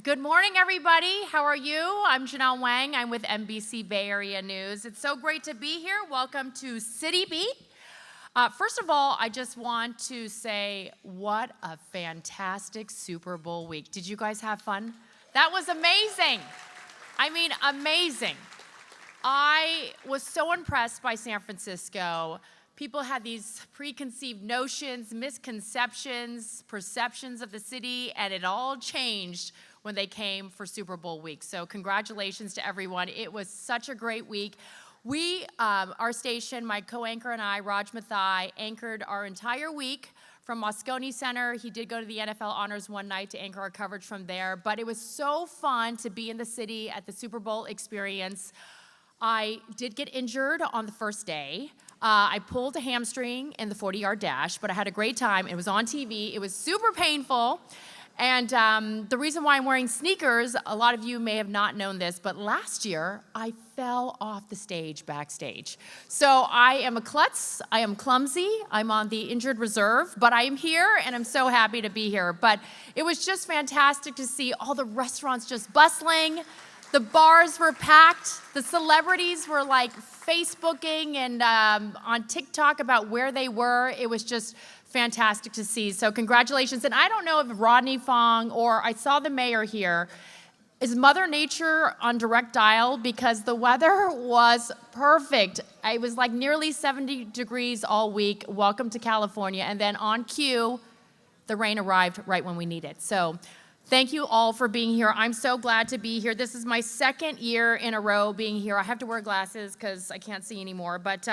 Good morning, everybody. How are you? I'm Janelle Wang. I'm with NBC Bay Area News. It's so great to be here. Welcome to CityBeat. First of all, I just want to say what a fantastic Super Bowl week. Did you guys have fun? That was amazing. I mean, amazing. I was so impressed by San Francisco. People had these preconceived notions, misconceptions, perceptions of the city, and it all changed when they came for Super Bowl week. So congratulations to everyone. It was such a great week. Our station, my co-anchor and I, Raj Mathai, anchored our entire week from Moscone Center. He did go to the NFL Honors one night to anchor our coverage from there, but it was so fun to be in the city at the Super Bowl experience. I did get injured on the first day. I pulled a hamstring in the 40-yard dash, but I had a great time. It was on TV. It was super painful. And the reason why I'm wearing sneakers, a lot of you may have not known this, but last year I fell off the stage backstage. So I am a klutz, I am clumsy, I'm on the injured reserve, but I am here and I'm so happy to be here. But it was just fantastic to see all the restaurants just bustling. The bars were packed. The celebrities were like Facebooking and on TikTok about where they were. It was just fantastic to see. So congratulations. And I don't know if Rodney Fong or I saw the mayor here. Is Mother Nature on direct dial? Because the weather was perfect. It was like nearly 70 degrees all week. Welcome to California. And then on cue, the rain arrived right when we need it. So thank you all for being here. I'm so glad to be here. This is my second year in a row being here. I have to wear glasses because I can't see anymore. But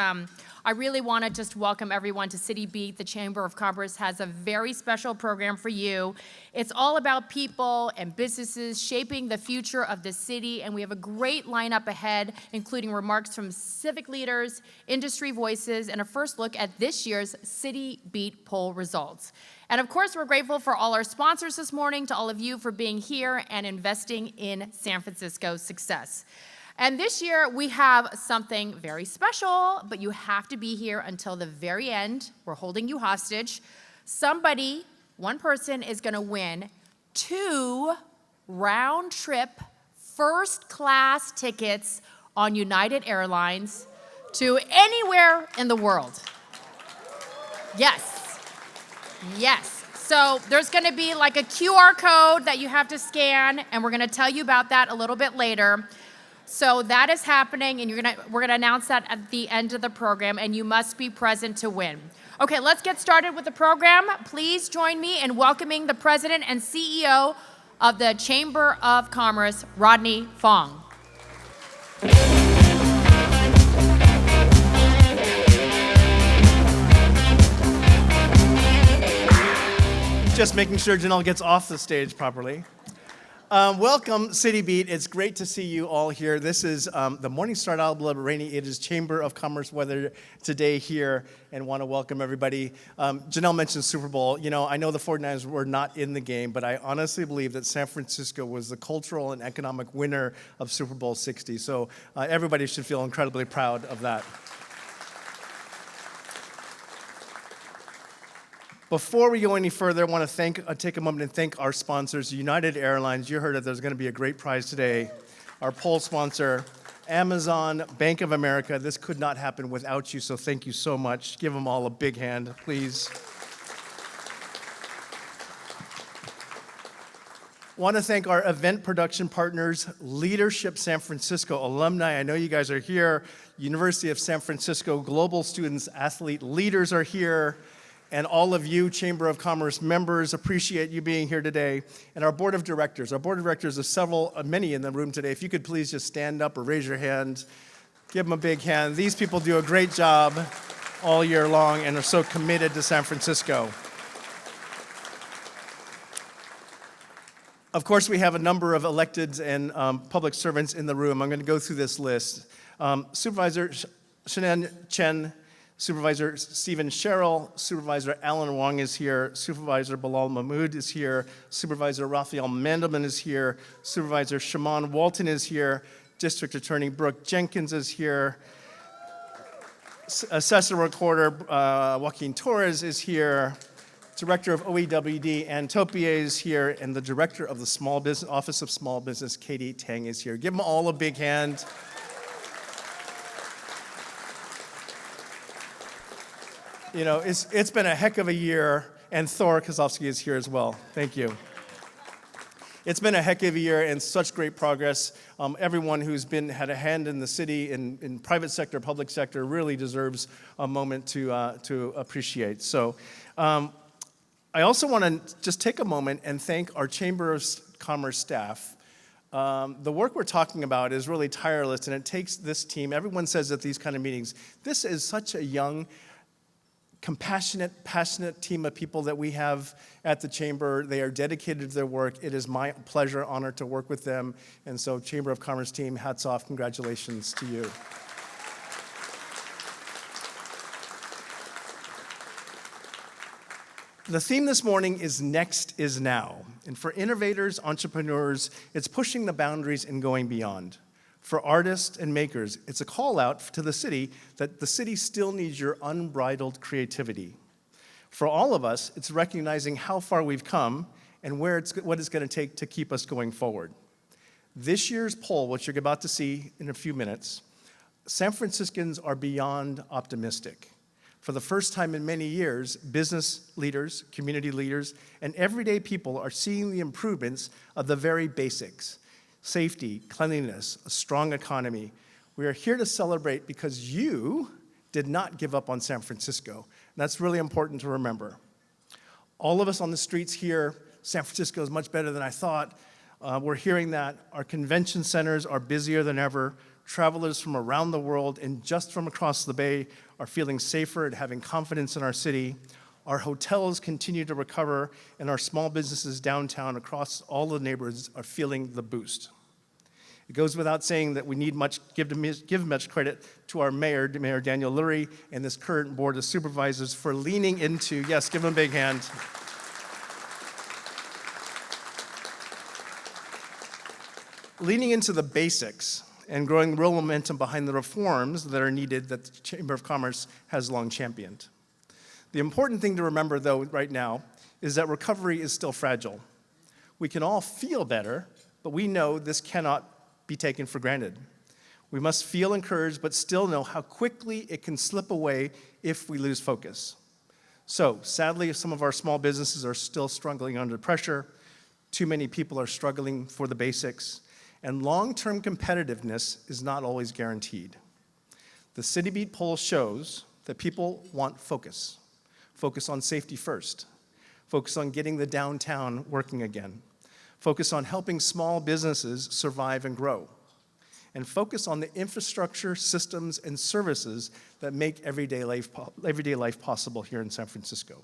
I really want to just welcome everyone to CityBeat. The Chamber of Commerce has a very special program for you. It's all about people and businesses shaping the future of the city. And we have a great lineup ahead, including remarks from civic leaders, industry voices, and a first look at this year's CityBeat poll results. And of course, we're grateful for all our sponsors this morning, to all of you for being here and investing in San Francisco's success. And this year, we have something very special, but you have to be here until the very end. We're holding you hostage. Somebody, one person, is gonna win 2 round-trip first-class tickets on United Airlines to anywhere in the world. Yes. Yes. So there's going to be like a QR code that you have to scan, and we're going to tell you about that a little bit later. So that is happening, and we're going to announce that at the end of the program, and you must be present to win. Okay, let's get started with the program. Please join me in welcoming the President and CEO of the Chamber of Commerce, Rodney Fong. Just making sure Janelle gets off the stage properly. Welcome, CityBeat. It's great to see you all here. This is the Morning Star Outlook Rainy. It is Chamber of Commerce weather today here, and want to welcome everybody. Janelle mentioned Super Bowl. You know, I know the 49ers were not in the game, but I honestly believe that San Francisco was the cultural and economic winner of Super Bowl 60. So everybody should feel incredibly proud of that. Before we go any further, I want to take a moment and thank our sponsors, United Airlines. You heard that there's going to be a great prize today. Our poll sponsor, Amazon, Bank of America. This could not happen without you, so thank you so much. Give them all a big hand, please. Want to thank our event production partners, Leadership San Francisco alumni. I know you guys are here. University of San Francisco global students, athlete leaders are here. And all of you Chamber of Commerce members, appreciate you being here today. And our board of directors. Our board of directors are many in the room today. If you could please just stand up or raise your hand, give them a big hand. These people do a great job all year long and are so committed to San Francisco. Of course, we have a number of electeds and public servants in the room. I'm going to go through this list. Supervisor Shannon Chen, Supervisor Stephen Sherrill, Supervisor Alan Wong is here, Supervisor Bilal Mahmood is here, Supervisor Raphael Mandelman is here, Supervisor Shaman Walton is here, District Attorney Brooke Jenkins is here, Assessor Recorder Joaquin Torres is here, Director of OEWD, Ann Topier, is here, and the Director of the Small Business Office of Small Business, Katie Tang, is here. Give them all a big hand. You know, it's been a heck of a year, and Thor Kozlowski is here as well. Thank you. It's been a heck of a year and such great progress. Everyone who's had a hand in the city, in private sector, public sector, really deserves a moment to appreciate. So I also want to just take a moment and thank our Chamber of Commerce staff. The work we're talking about is really tireless, and it takes this team. Everyone says at these kind of meetings, this is such a young, compassionate, passionate team of people that we have at the Chamber. They are dedicated to their work. It is my pleasure, honor to work with them. And so, Chamber of Commerce team, hats off, congratulations to you. The theme this morning is Next is Now. And for innovators, entrepreneurs, it's pushing the boundaries and going beyond. For artists and makers, it's a call out to the city that the city still needs your unbridled creativity. For all of us, it's recognizing how far we've come and what it's going to take to keep us going forward. This year's poll, which you're about to see in a few minutes, San Franciscans are beyond optimistic. For the first time in many years, business leaders, community leaders, and everyday people are seeing the improvements of the very basics: safety, cleanliness, a strong economy. We are here to celebrate because you did not give up on San Francisco. And that's really important to remember. All of us on the streets here, San Francisco is much better than I thought. We're hearing that. Our convention centers are busier than ever. Travelers from around the world and just from across the Bay are feeling safer and having confidence in our city. Our hotels continue to recover, and our small businesses downtown across all the neighborhoods are feeling the boost. It goes without saying that we need give much credit to our mayor, Mayor Daniel Lurie, and this current board of supervisors for leaning into, yes, give them a big hand. Leaning into the basics and growing real momentum behind the reforms that are needed that the Chamber of Commerce has long championed. The important thing to remember, though, right now, is that recovery is still fragile. We can all feel better, but we know this cannot be taken for granted. We must feel encouraged, but still know how quickly it can slip away if we lose focus. So, sadly, some of our small businesses are still struggling under pressure. Too many people are struggling for the basics. And long-term competitiveness is not always guaranteed. The CityBeat poll shows that people want focus. Focus on safety first. Focus on getting the downtown working again. Focus on helping small businesses survive and grow. And focus on the infrastructure, systems, and services that make everyday life possible here in San Francisco.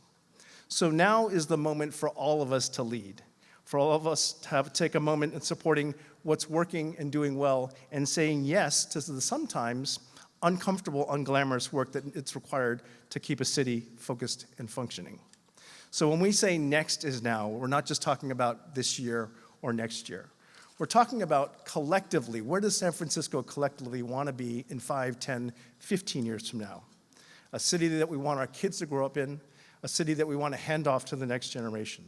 So now is the moment for all of us to lead. For all of us to take a moment in supporting what's working and doing well, and saying yes to the sometimes uncomfortable, unglamorous work that it's required to keep a city focused and functioning. So when we say next is now, we're not just talking about this year or next year. We're talking about collectively, where does San Francisco collectively want to be in 5, 10, 15 years from now? A city that we want our kids to grow up in, a city that we want to hand off to the next generation.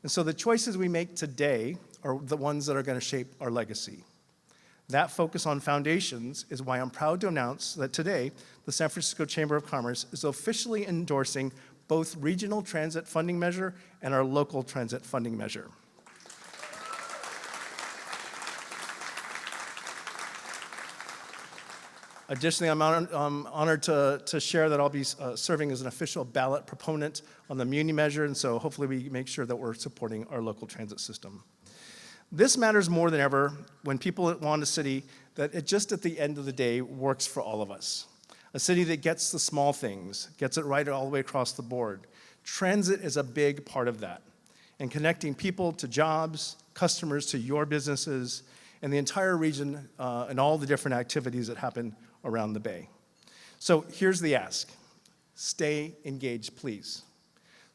And so the choices we make today are the ones that are going to shape our legacy. That focus on foundations is why I'm proud to announce that today, the San Francisco Chamber of Commerce is officially endorsing both regional transit funding measure and our local transit funding measure. Additionally, I'm honored to share that I'll be serving as an official ballot proponent on the Muni measure, and so hopefully we make sure that we're supporting our local transit system. This matters more than ever when people want a city that it just at the end of the day works for all of us. A city that gets the small things, gets it right all the way across the board. Transit is a big part of that, and connecting people to jobs, customers to your businesses, and the entire region and all the different activities that happen around the Bay. So here's the ask. Stay engaged, please.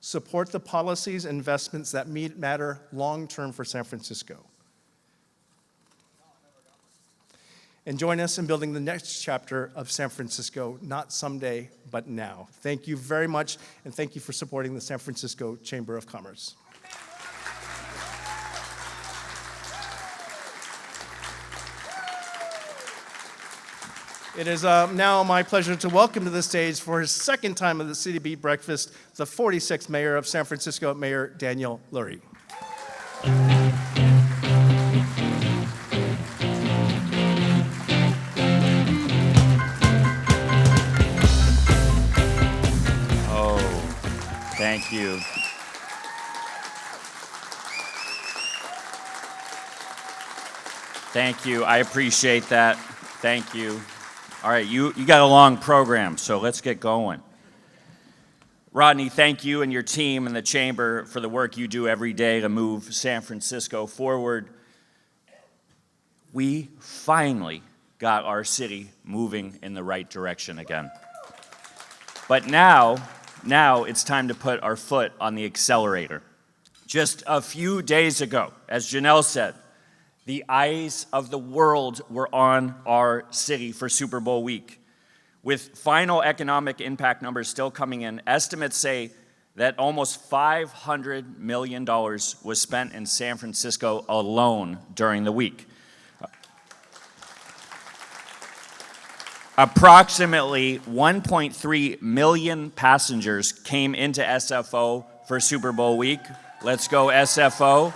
Support the policies and investments that matter long-term for San Francisco. and join us in building the next chapter of San Francisco, not someday, but now. Thank you very much, and thank you for supporting the San Francisco Chamber of Commerce. It is now my pleasure to welcome to the stage for his second time at the CityBeat Breakfast, the 46th Mayor of San Francisco, Mayor Daniel Lurie. Thank you. Thank you. I appreciate that. Thank you. All right, you got a long program, so let's get going. Rodney, thank you and your team and the Chamber for the work you do every day to move San Francisco forward. We finally got our city moving in the right direction again. But now it's time to put our foot on the accelerator. Just a few days ago, as Janelle said, the eyes of the world were on our city for Super Bowl week. With final economic impact numbers still coming in, estimates say that almost $500 million was spent in San Francisco alone during the week. Approximately 1.3 million passengers came into SFO for Super Bowl week. Let's go SFO.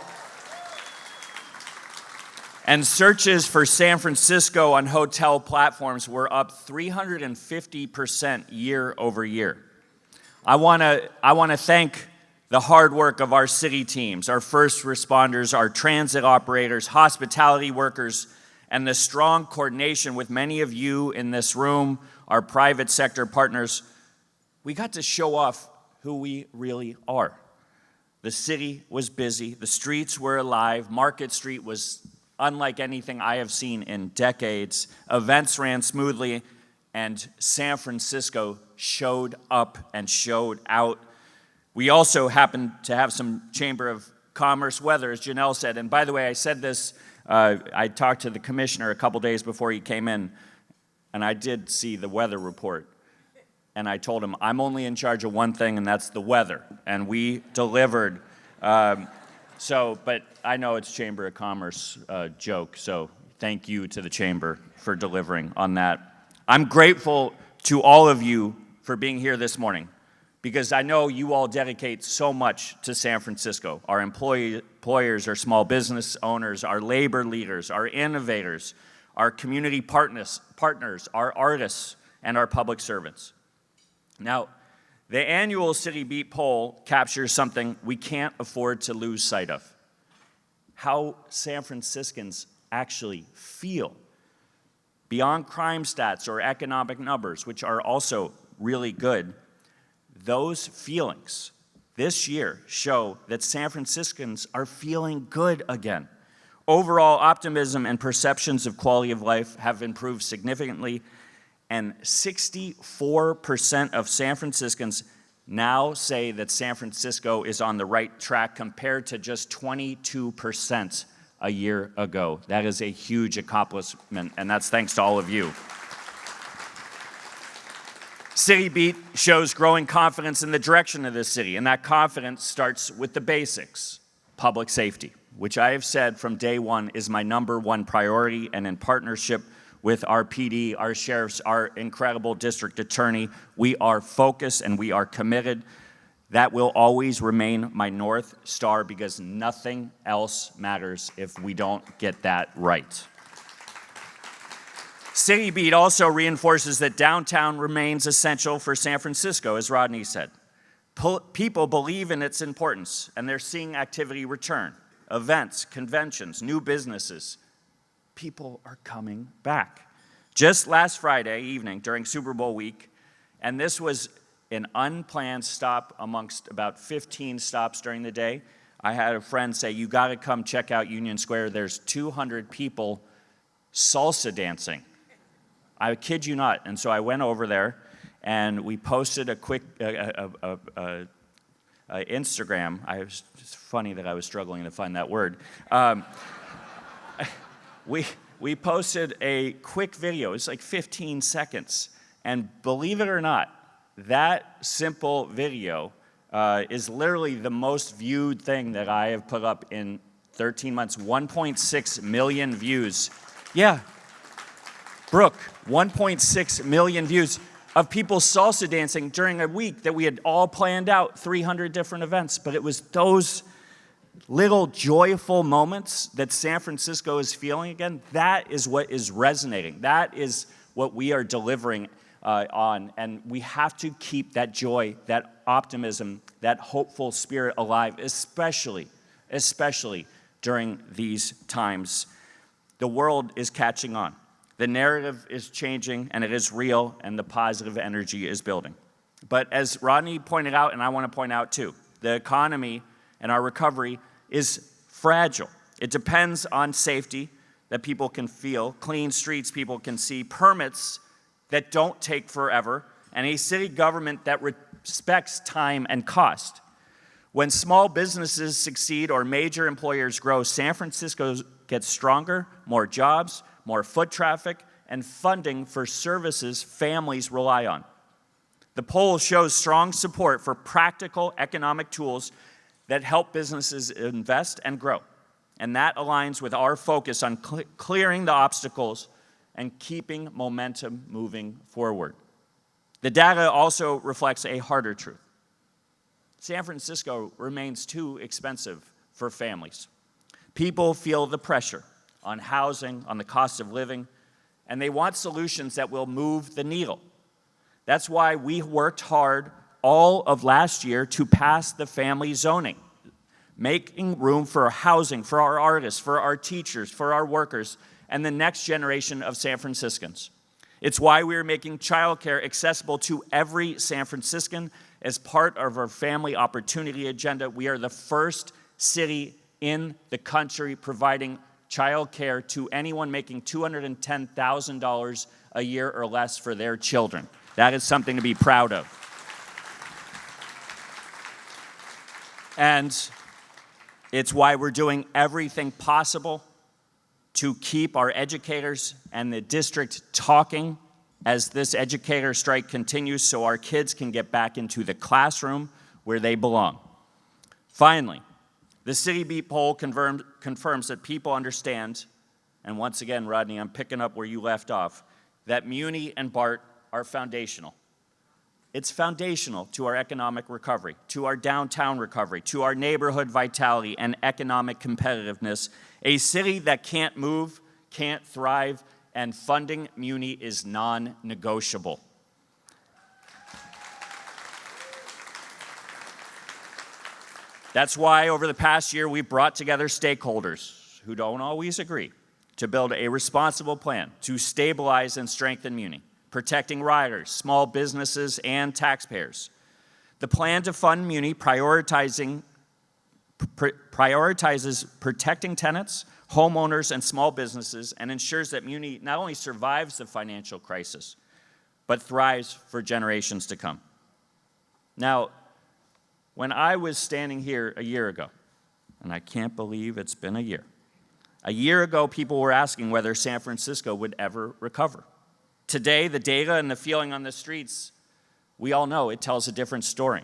And searches for San Francisco on hotel platforms were up 350% year over year. I want to thank the hard work of our city teams, our first responders, our transit operators, hospitality workers, and the strong coordination with many of you in this room, our private sector partners. We got to show off who we really are. The city was busy, the streets were alive, Market Street was unlike anything I have seen in decades. Events ran smoothly, and San Francisco showed up and showed out. We also happened to have some Chamber of Commerce weather, as Janelle said. And by the way, I said this, I talked to the commissioner a couple days before he came in, and I did see the weather report. And I told him, I'm only in charge of one thing, and that's the weather. And we delivered. But I know it's Chamber of Commerce joke, so thank you to the Chamber for delivering on that. I'm grateful to all of you for being here this morning, because I know you all dedicate so much to San Francisco. Our employers, our small business owners, our labor leaders, our innovators, our community partners, our artists, and our public servants. Now, the annual CityBeat poll captures something we can't afford to lose sight of: how San Franciscans actually feel. Beyond crime stats or economic numbers, which are also really good, those feelings this year show that San Franciscans are feeling good again. Overall optimism and perceptions of quality of life have improved significantly, and 64% of San Franciscans now say that San Francisco is on the right track, compared to just 22% a year ago. That is a huge accomplishment, and that's thanks to all of you. CityBeat shows growing confidence in the direction of this city, and that confidence starts with the basics: public safety, which I have said from day one is my #1 priority, and in partnership with our PD, our sheriffs, our incredible district attorney, we are focused and we are committed. That will always remain my North Star, because nothing else matters if we don't get that right. CityBeat also reinforces that downtown remains essential for San Francisco, as Rodney said. People believe in its importance, and they're seeing activity return. Events, conventions, new businesses. People are coming back. Just last Friday evening during Super Bowl week, and this was an unplanned stop amongst about 15 stops during the day, I had a friend say, you gotta come check out Union Square. There's 200 people salsa dancing. I kid you not. And so I went over there, and we posted a quick Instagram. It's funny that I was struggling to find that word. We we posted a quick video. It's like 15 seconds. And believe it or not, that simple video is literally the most viewed thing that I have put up in 13 months. 1.6 million views. Yeah. Brooke, 1.6 million views of people salsa dancing during a week that we had all planned out, 300 different events. But it was those little joyful moments that San Francisco is feeling again. That is what is resonating. That is what we are delivering on. And we have to keep that joy, that optimism, that hopeful spirit alive, especially during these times. The world is catching on. The narrative is changing, and it is real, and the positive energy is building. But as Rodney pointed out, and I want to point out too, the economy and our recovery is fragile. It depends on safety that people can feel, clean streets people can see, permits that don't take forever, and a city government that respects time and cost. When small businesses succeed or major employers grow, San Francisco gets stronger, more jobs, more foot traffic, and funding for services families rely on. The poll shows strong support for practical economic tools that help businesses invest and grow. And that aligns with our focus on clearing the obstacles and keeping momentum moving forward. The data also reflects a harder truth. San Francisco remains too expensive for families. People feel the pressure on housing, on the cost of living, and they want solutions that will move the needle. That's why we worked hard all of last year to pass the family zoning, making room for housing, for our artists, for our teachers, for our workers, and the next generation of San Franciscans. It's why we are making childcare accessible to every San Franciscan as part of our family opportunity agenda. We are the first city in the country providing childcare to anyone making $210,000 a year or less for their children. That is something to be proud of. And it's why we're doing everything possible to keep our educators and the district talking as this educator strike continues so our kids can get back into the classroom where they belong. Finally, the CityBeat poll confirms that people understand, and once again, Rodney, I'm picking up where you left off, that Muni and BART are foundational. It's foundational to our economic recovery, to our downtown recovery, to our neighborhood vitality and economic competitiveness. A city that can't move, can't thrive, and funding Muni is non-negotiable. That's why over the past year we brought together stakeholders who don't always agree to build a responsible plan to stabilize and strengthen Muni, protecting riders, small businesses, and taxpayers. The plan to fund Muni prioritizes protecting tenants, homeowners, and small businesses, and ensures that Muni not only survives the financial crisis, but thrives for generations to come. Now, when I was standing here a year ago, and I can't believe it's been a year ago people were asking whether San Francisco would ever recover. Today, the data and the feeling on the streets, we all know it tells a different story.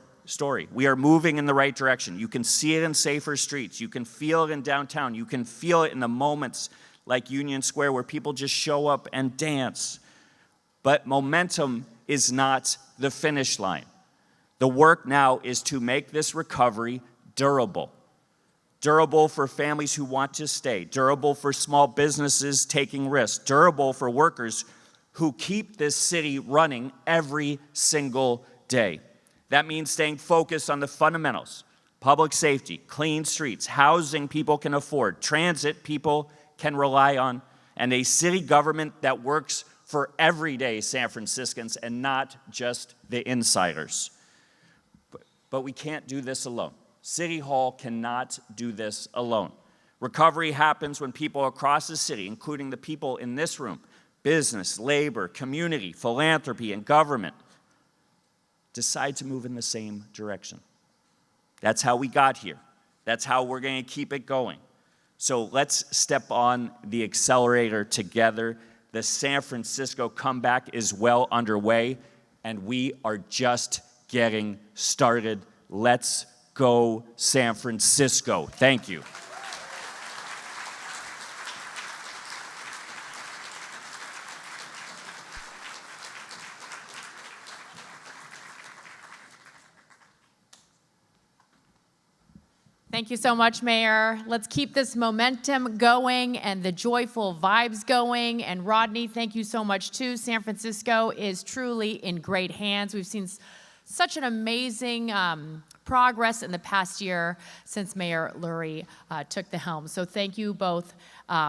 We are moving in the right direction. You can see it in safer streets. You can feel it in downtown. You can feel it in the moments like Union Square where people just show up and dance. But momentum is not the finish line. The work now is to make this recovery durable. Durable for families who want to stay. Durable for small businesses taking risks. Durable for workers who keep this city running every single day. That means staying focused on the fundamentals. Public safety, clean streets, housing people can afford, transit people can rely on, and a city government that works for everyday San Franciscans and not just the insiders. But we can't do this alone. City Hall cannot do this alone. Recovery happens when people across the city, including the people in this room, business, labor, community, philanthropy, and government, decide to move in the same direction. That's how we got here. That's how we're going to keep it going. So let's step on the accelerator together. The San Francisco comeback is well underway, and we are just getting started. Let's go, San Francisco. Thank you. Thank you so much, Mayor. Let's keep this momentum going and the joyful vibes going. And Rodney, thank you so much too. San Francisco is truly in great hands. We've seen such an amazing progress in the past year since Mayor Lurie took the helm. So thank you both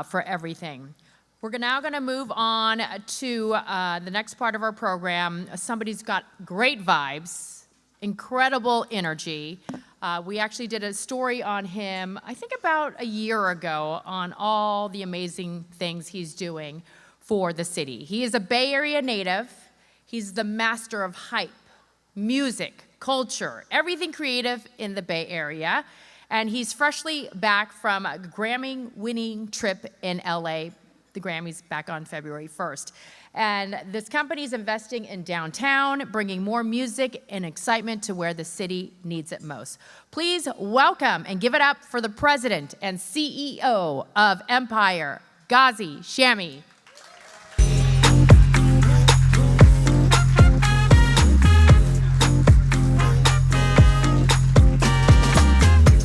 for everything. We're now going to move on to the next part of our program. Somebody's got great vibes, incredible energy. We actually did a story on him, I think about a year ago, on all the amazing things he's doing for the city. He is a Bay Area native. He's the master of hype, music, culture, everything creative in the Bay Area. And he's freshly back from a Grammy-winning trip in LA, the Grammys back on February 1st. And this company is investing in downtown, bringing more music and excitement to where the city needs it most. Please welcome and give it up for the president and CEO of Empire, Ghazi Shami.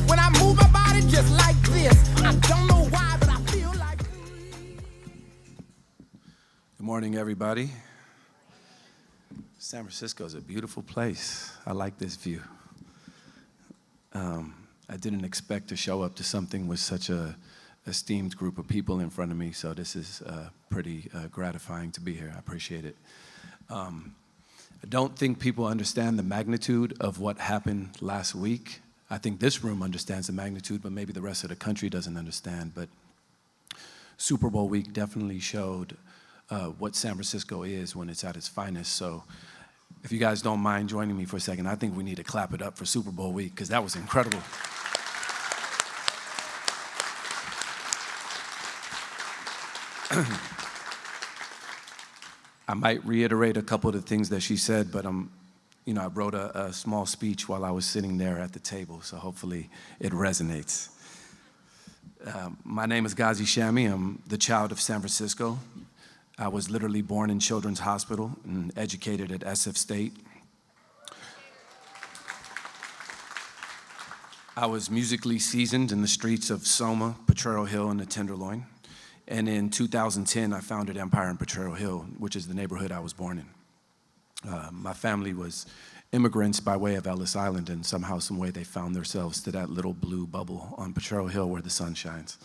When I move my body just like this, I don't know why, but I feel like... Good morning, everybody. San Francisco is a beautiful place. I like this view. I didn't expect to show up to something with such a esteemed group of people in front of me, so this is pretty gratifying to be here. I appreciate it. I don't think people understand the magnitude of what happened last week. I think this room understands the magnitude, but maybe the rest of the country doesn't understand. But Super Bowl week definitely showed what San Francisco is when it's at its finest. So if you guys don't mind joining me for a second, I think we need to clap it up for Super Bowl week, because that was incredible. I might reiterate a couple of the things that she said, but I wrote a small speech while I was sitting there at the table, so hopefully it resonates. My name is Ghazi Shami. I'm the child of San Francisco. I was literally born in Children's Hospital and educated at SF State. I was musically seasoned in the streets of Soma, Potrero Hill, and the Tenderloin. And in 2010, I founded Empire in Potrero Hill, which is the neighborhood I was born in. My family was immigrants by way of Ellis Island, and somehow, some way, they found themselves to that little blue bubble on Potrero Hill where the sun shines.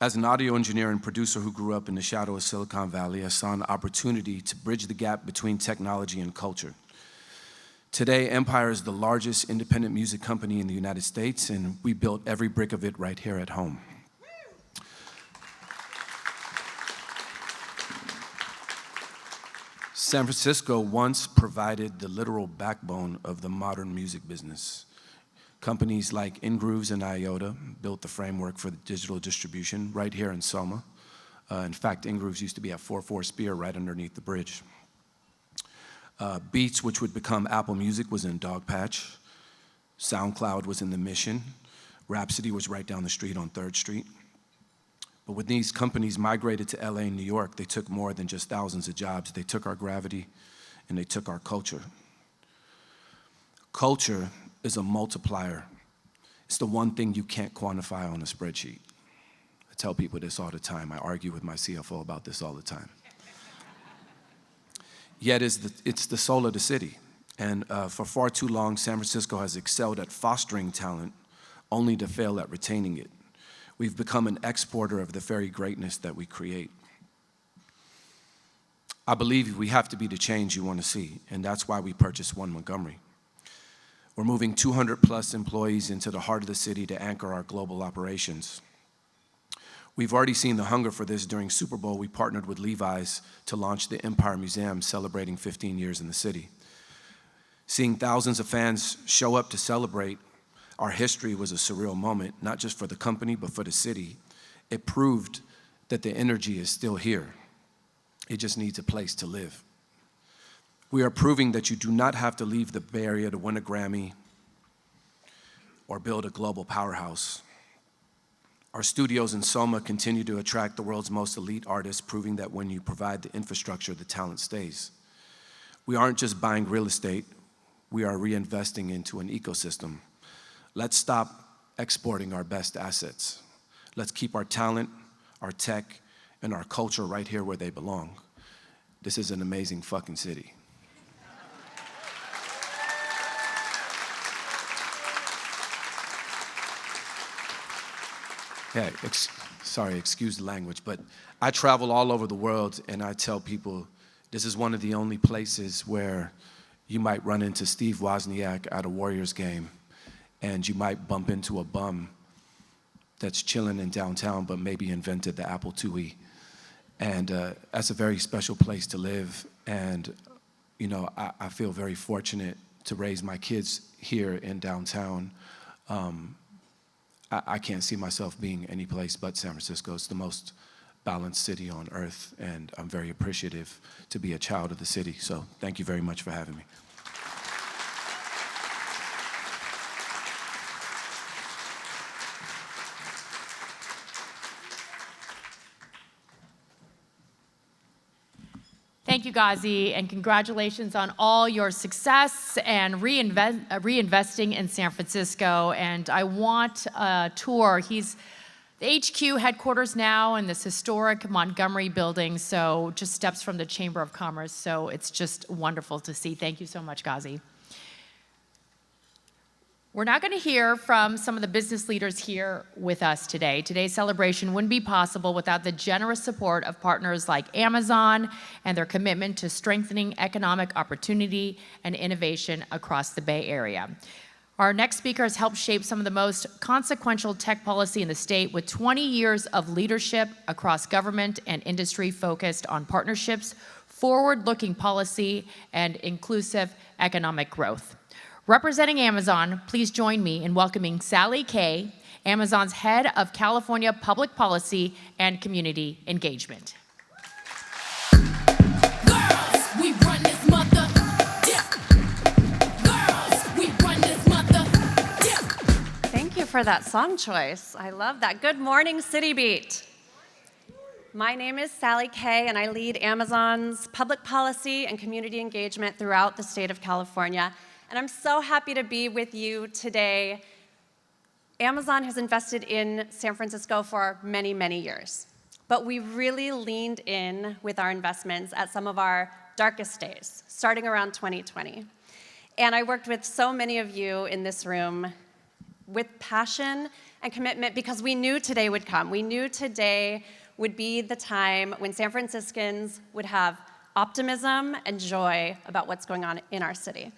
As an audio engineer and producer who grew up in the shadow of Silicon Valley, I saw an opportunity to bridge the gap between technology and culture. Today, Empire is the largest independent music company in the United States, and we built every brick of it right here at home. San Francisco once provided the literal backbone of the modern music business. Companies like Ingrooves and IOTA built the framework for the digital distribution right here in Soma. In fact, Ingrooves used to be at 44 Spear right underneath the bridge. Beats, which would become Apple Music, was in Dogpatch. SoundCloud was in the Mission. Rhapsody was right down the street on 3rd Street. But when these companies migrated to LA and New York, they took more than just thousands of jobs. They took our gravity and they took our culture. Culture is a multiplier. It's the one thing you can't quantify on a spreadsheet. I tell people this all the time. I argue with my CFO about this all the time. Yet it's the soul of the city. And for far too long, San Francisco has excelled at fostering talent only to fail at retaining it. We've become an exporter of the very greatness that we create. I believe we have to be the change you want to see, and that's why we purchased One Montgomery. We're moving 200 plus employees into the heart of the city to anchor our global operations. We've already seen the hunger for this. During Super Bowl, we partnered with Levi's to launch the Empire Museum, celebrating 15 years in the city. Seeing thousands of fans show up to celebrate, Our history was a surreal moment, not just for the company, but for the city. It proved that the energy is still here. It just needs a place to live. We are proving that you do not have to leave the Bay Area to win a Grammy or build a global powerhouse. Our studios in Soma continue to attract the world's most elite artists, proving that when you provide the infrastructure, the talent stays. We aren't just buying real estate, we are reinvesting into an ecosystem. Let's stop exporting our best assets. Let's keep our talent, our tech, and our culture right here where they belong. This is an amazing fucking city. Yeah, excuse the language, but I travel all over the world and I tell people this is one of the only places where you might run into Steve Wozniak at a Warriors game and you might bump into a bum that's chilling in downtown but maybe invented the Apple IIe. And that's a very special place to live. And you know, I feel very fortunate to raise my kids here in downtown. I can't see myself being any place but San Francisco. It's the most balanced city on earth, and I'm very appreciative to be a child of the city. So thank you very much for having me. Thank you, Ghazi, and congratulations on all your success and reinvesting in San Francisco. And I want a tour. He's the HQ headquarters now in this historic Montgomery building, so just steps from the Chamber of Commerce. So it's just wonderful to see. Thank you so much, Ghazi. We're now going to hear from some of the business leaders here with us today. Today's celebration wouldn't be possible without the generous support of partners like Amazon and their commitment to strengthening economic opportunity and innovation across the Bay Area. Our next speaker has helped shape some of the most consequential tech policy in the state with 20 years of leadership across government and industry focused on partnerships, forward-looking policy, and inclusive economic growth. Representing Amazon, please join me in welcoming Sally Kay, Amazon's Head of California Public Policy and Community Engagement. Girls, we run this mother. Yeah. Girls, we run this mother. Yeah. Thank you for that song choice. I love that. Good morning, CityBeat. My name is Sally Kay, and I lead Amazon's public policy and community engagement throughout the state of California. And I'm so happy to be with you today. Amazon has invested in San Francisco for many, many years. But we really leaned in with our investments at some of our darkest days, starting around 2020. And I worked with so many of you in this room with passion and commitment because we knew today would come. We knew today would be the time when San Franciscans would have optimism and joy about what's going on in our city.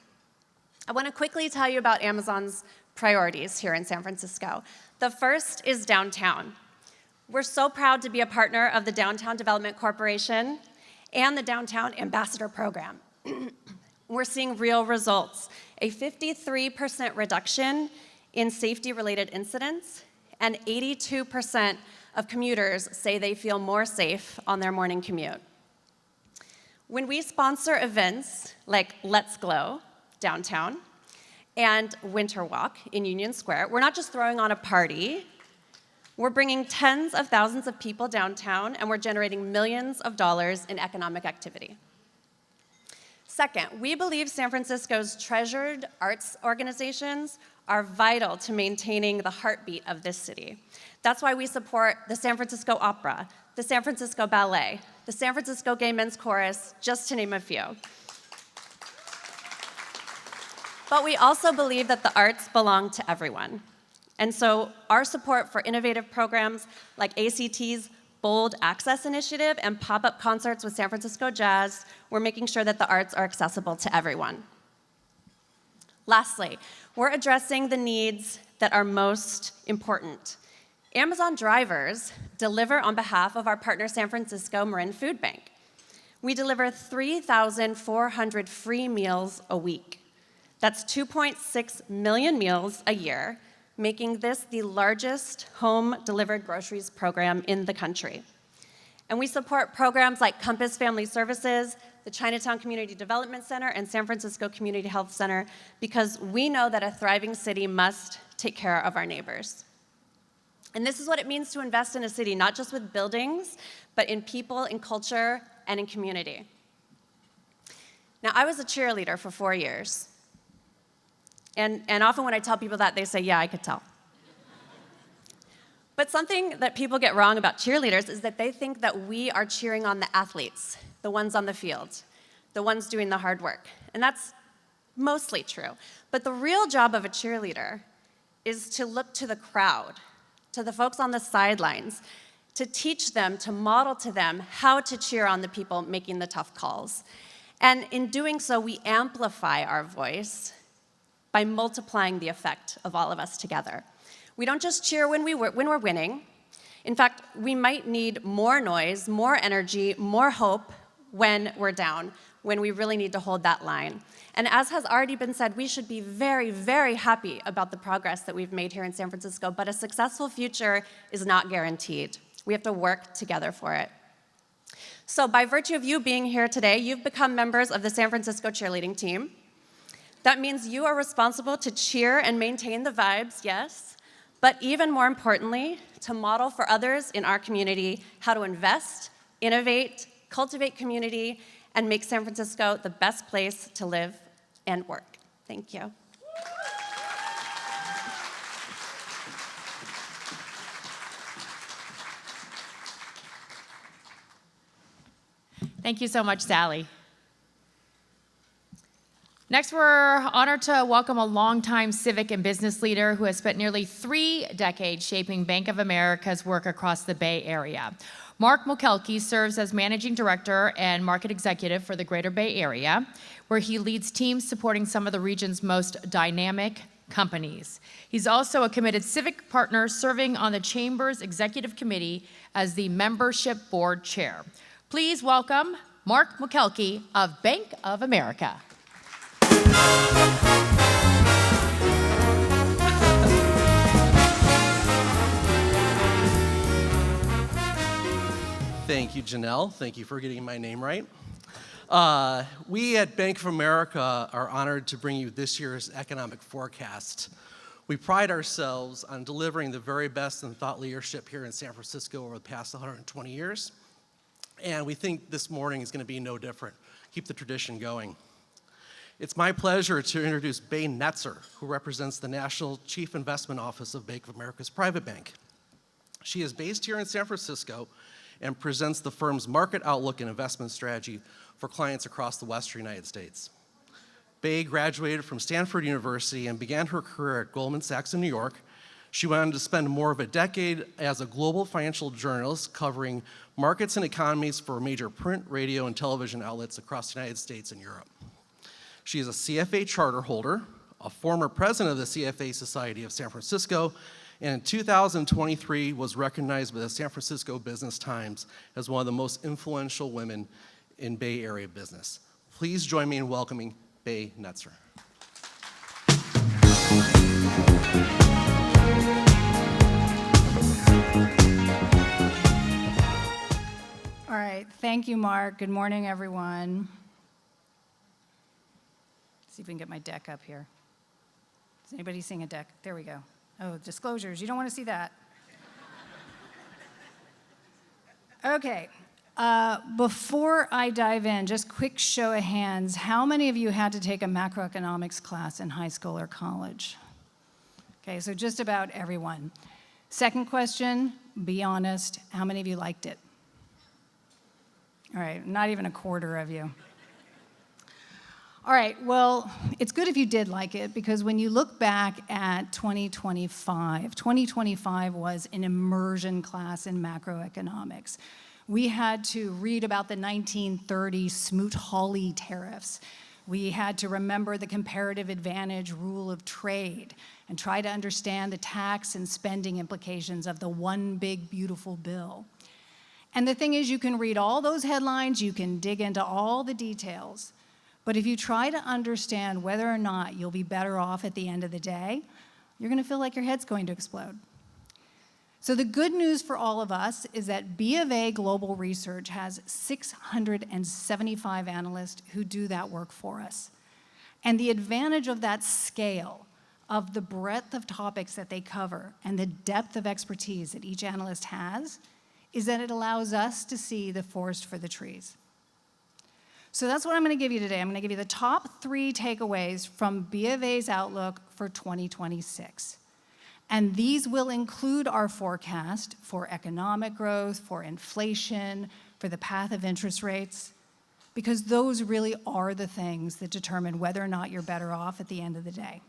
I want to quickly tell you about Amazon's priorities here in San Francisco. The first is downtown. We're so proud to be a partner of the Downtown Development Corporation and the Downtown Ambassador Program. We're seeing real results, a 53% reduction in safety-related incidents, and 82% of commuters say they feel more safe on their morning commute. When we sponsor events like Let's Glow downtown and Winter Walk in Union Square, we're not just throwing on a party, we're bringing tens of thousands of people downtown and we're generating millions of dollars in economic activity. Second, we believe San Francisco's treasured arts organizations are vital to maintaining the heartbeat of this city. That's why we support the San Francisco Opera, the San Francisco Ballet, the San Francisco Gay Men's Chorus, just to name a few. But we also believe that the arts belong to everyone. And so our support for innovative programs like ACT's Bold Access Initiative and pop-up concerts with San Francisco Jazz, we're making sure that the arts are accessible to everyone. Lastly, we're addressing the needs that are most important. Amazon drivers deliver on behalf of our partner San Francisco Marin Food Bank. We deliver 3,400 free meals a week. That's 2.6 million meals a year, making this the largest home-delivered groceries program in the country. And we support programs like Compass Family Services, the Chinatown Community Development Center, and San Francisco Community Health Center because we know that a thriving city must take care of our neighbors. And this is what it means to invest in a city, not just with buildings, but in people, in culture, and in community. Now, I was a cheerleader for 4 years. And often when I tell people that, they say, yeah, I could tell. But something that people get wrong about cheerleaders is that they think that we are cheering on the athletes, the ones on the field, the ones doing the hard work. And that's mostly true. But the real job of a cheerleader is to look to the crowd, to the folks on the sidelines, to teach them, to model to them how to cheer on the people making the tough calls. And in doing so, we amplify our voice by multiplying the effect of all of us together. We don't just cheer when we're winning. In fact, we might need more noise, more energy, more hope when we're down, when we really need to hold that line. And as has already been said, we should be very, very happy about the progress that we've made here in San Francisco, but a successful future is not guaranteed. We have to work together for it. So by virtue of you being here today, you've become members of the San Francisco cheerleading team. That means you are responsible to cheer and maintain the vibes, yes, but even more importantly, to model for others in our community how to invest, innovate, cultivate community, and make San Francisco the best place to live and work. Thank you. Thank you so much, Sally. Next, we're honored to welcome a longtime civic and business leader who has spent nearly 3 decades shaping Bank of America's work across the Bay Area. Mark Mukelke serves as Managing Director and Market Executive for the Greater Bay Area, where he leads teams supporting some of the region's most dynamic companies. He's also a committed civic partner serving on the Chamber's Executive Committee as the Membership Board Chair. Please welcome Mark Mukelke of Bank of America. Thank you, Janelle. Thank you for getting my name right. We at Bank of America are honored to bring you this year's economic forecast. We pride ourselves on delivering the very best in thought leadership here in San Francisco over the past 120 years. And we think this morning is going to be no different. Keep the tradition going. It's my pleasure to introduce Bay Netzer, who represents the National Chief Investment Office of Bank of America's Private Bank. She is based here in San Francisco and presents the firm's market outlook and investment strategy for clients across the Western United States. Bay graduated from Stanford University and began her career at Goldman Sachs in New York. She went on to spend more of a decade as a global financial journalist covering markets and economies for major print, radio, and television outlets across the United States and Europe. She is a CFA charter holder, a former president of the CFA Society of San Francisco, and in 2023 was recognized by the San Francisco Business Times as one of the most influential women in Bay Area business. Please join me in welcoming Bay Netzer. All right, thank you, Mark. Good morning, everyone. See if we can get my deck up here. Is anybody seeing a deck? There we go. Oh, disclosures, you don't want to see that. Okay, before I dive in, just quick show of hands, how many of you had to take a macroeconomics class in high school or college? Okay, so just about everyone. Second question, be honest, how many of you liked it? All right, not even a quarter of you. All right, well, it's good if you did like it because when you look back at 2025 was an immersion class in macroeconomics. We had to read about the 1930 Smoot-Hawley tariffs. We had to remember the comparative advantage rule of trade and try to understand the tax and spending implications of the one big beautiful bill. And the thing is, you can read all those headlines, you can dig into all the details, But if you try to understand whether or not you'll be better off at the end of the day, you're going to feel like your head's going to explode. So the good news for all of us is that B of A Global Research has 675 analysts who do that work for us. And the advantage of that scale, of the breadth of topics that they cover, and the depth of expertise that each analyst has, is that it allows us to see the forest for the trees. So that's what I'm going to give you today. I'm going to give you the top 3 takeaways from B of A's outlook for 2026. And these will include our forecast for economic growth, for inflation, for the path of interest rates, because those really are the things that determine whether or not you're better off at the end of the day.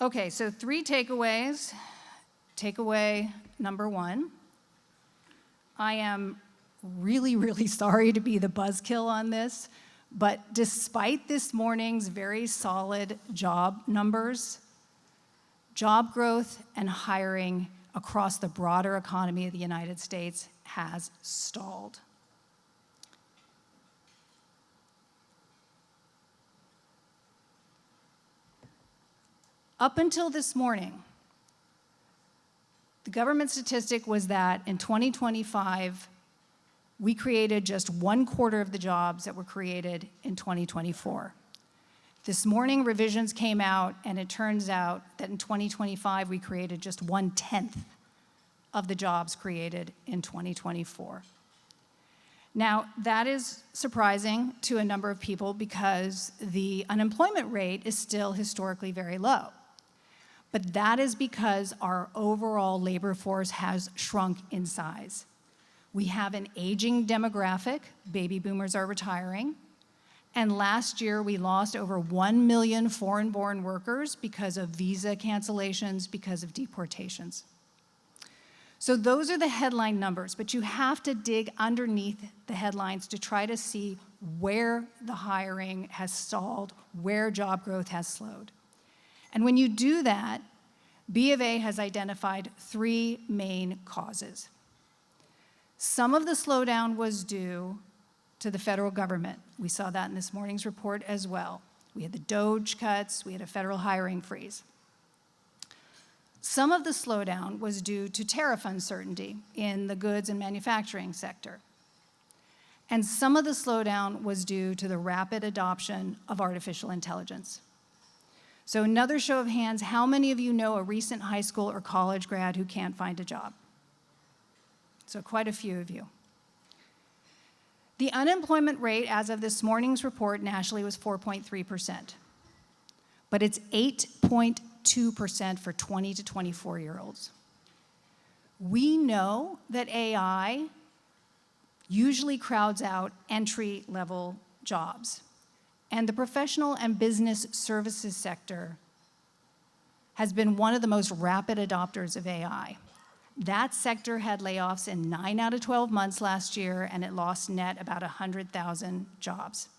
Okay, so 3 takeaways. Takeaway number 1, I am really, really sorry to be the buzzkill on this, but despite this morning's very solid job numbers, job growth and hiring across the broader economy of the United States has stalled. Up until this morning, the government statistic was that in 2025, we created just 1/4 of the jobs that were created in 2024. This morning, revisions came out, and it turns out that in 2025, we created just 1/10 of the jobs created in 2024. Now, that is surprising to a number of people because the unemployment rate is still historically very low. But that is because our overall labor force has shrunk in size. We have an aging demographic, baby boomers are retiring, and last year we lost over 1 million foreign-born workers because of visa cancellations, because of deportations. So those are the headline numbers, but you have to dig underneath the headlines to try to see where the hiring has stalled, where job growth has slowed. And when you do that, B of A has identified 3 main causes. Some of the slowdown was due to the federal government. We saw that in this morning's report as well. We had the DOGE cuts, we had a federal hiring freeze. Some of the slowdown was due to tariff uncertainty in the goods and manufacturing sector. And some of the slowdown was due to the rapid adoption of artificial intelligence. So another show of hands, how many of you know a recent high school or college grad who can't find a job? So quite a few of you. The unemployment rate as of this morning's report nationally was 4.3%, but it's 8.2% for 20 to 24-year-olds. We know that AI usually crowds out entry-level jobs. And the professional and business services sector has been one of the most rapid adopters of AI. That sector had layoffs in 9 out of 12 months last year, and it lost net about 100,000 jobs.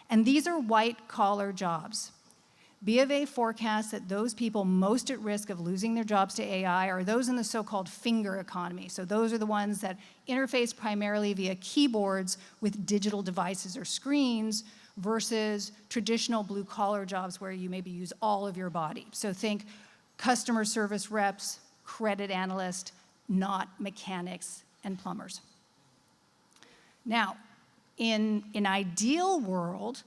And these are white-collar jobs. B of A forecasts that those people most at risk of losing their jobs to AI are those in the so-called finger economy. So those are the ones that interface primarily via keyboards with digital devices or screens, versus traditional blue-collar jobs where you maybe use all of your body. So think customer service reps, credit analysts, not mechanics and plumbers. Now, in an ideal world,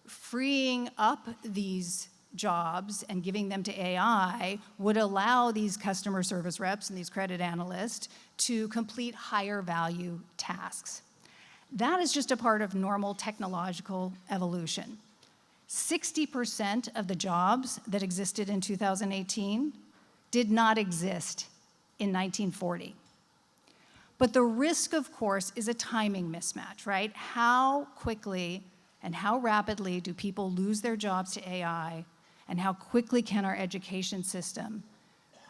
freeing up these jobs and giving them to AI would allow these customer service reps and these credit analysts to complete higher value tasks. That is just a part of normal technological evolution. 60% of the jobs that existed in 2018 did not exist in 1940. But the risk, of course, is a timing mismatch, right? How quickly and how rapidly do people lose their jobs to AI, and how quickly can our education system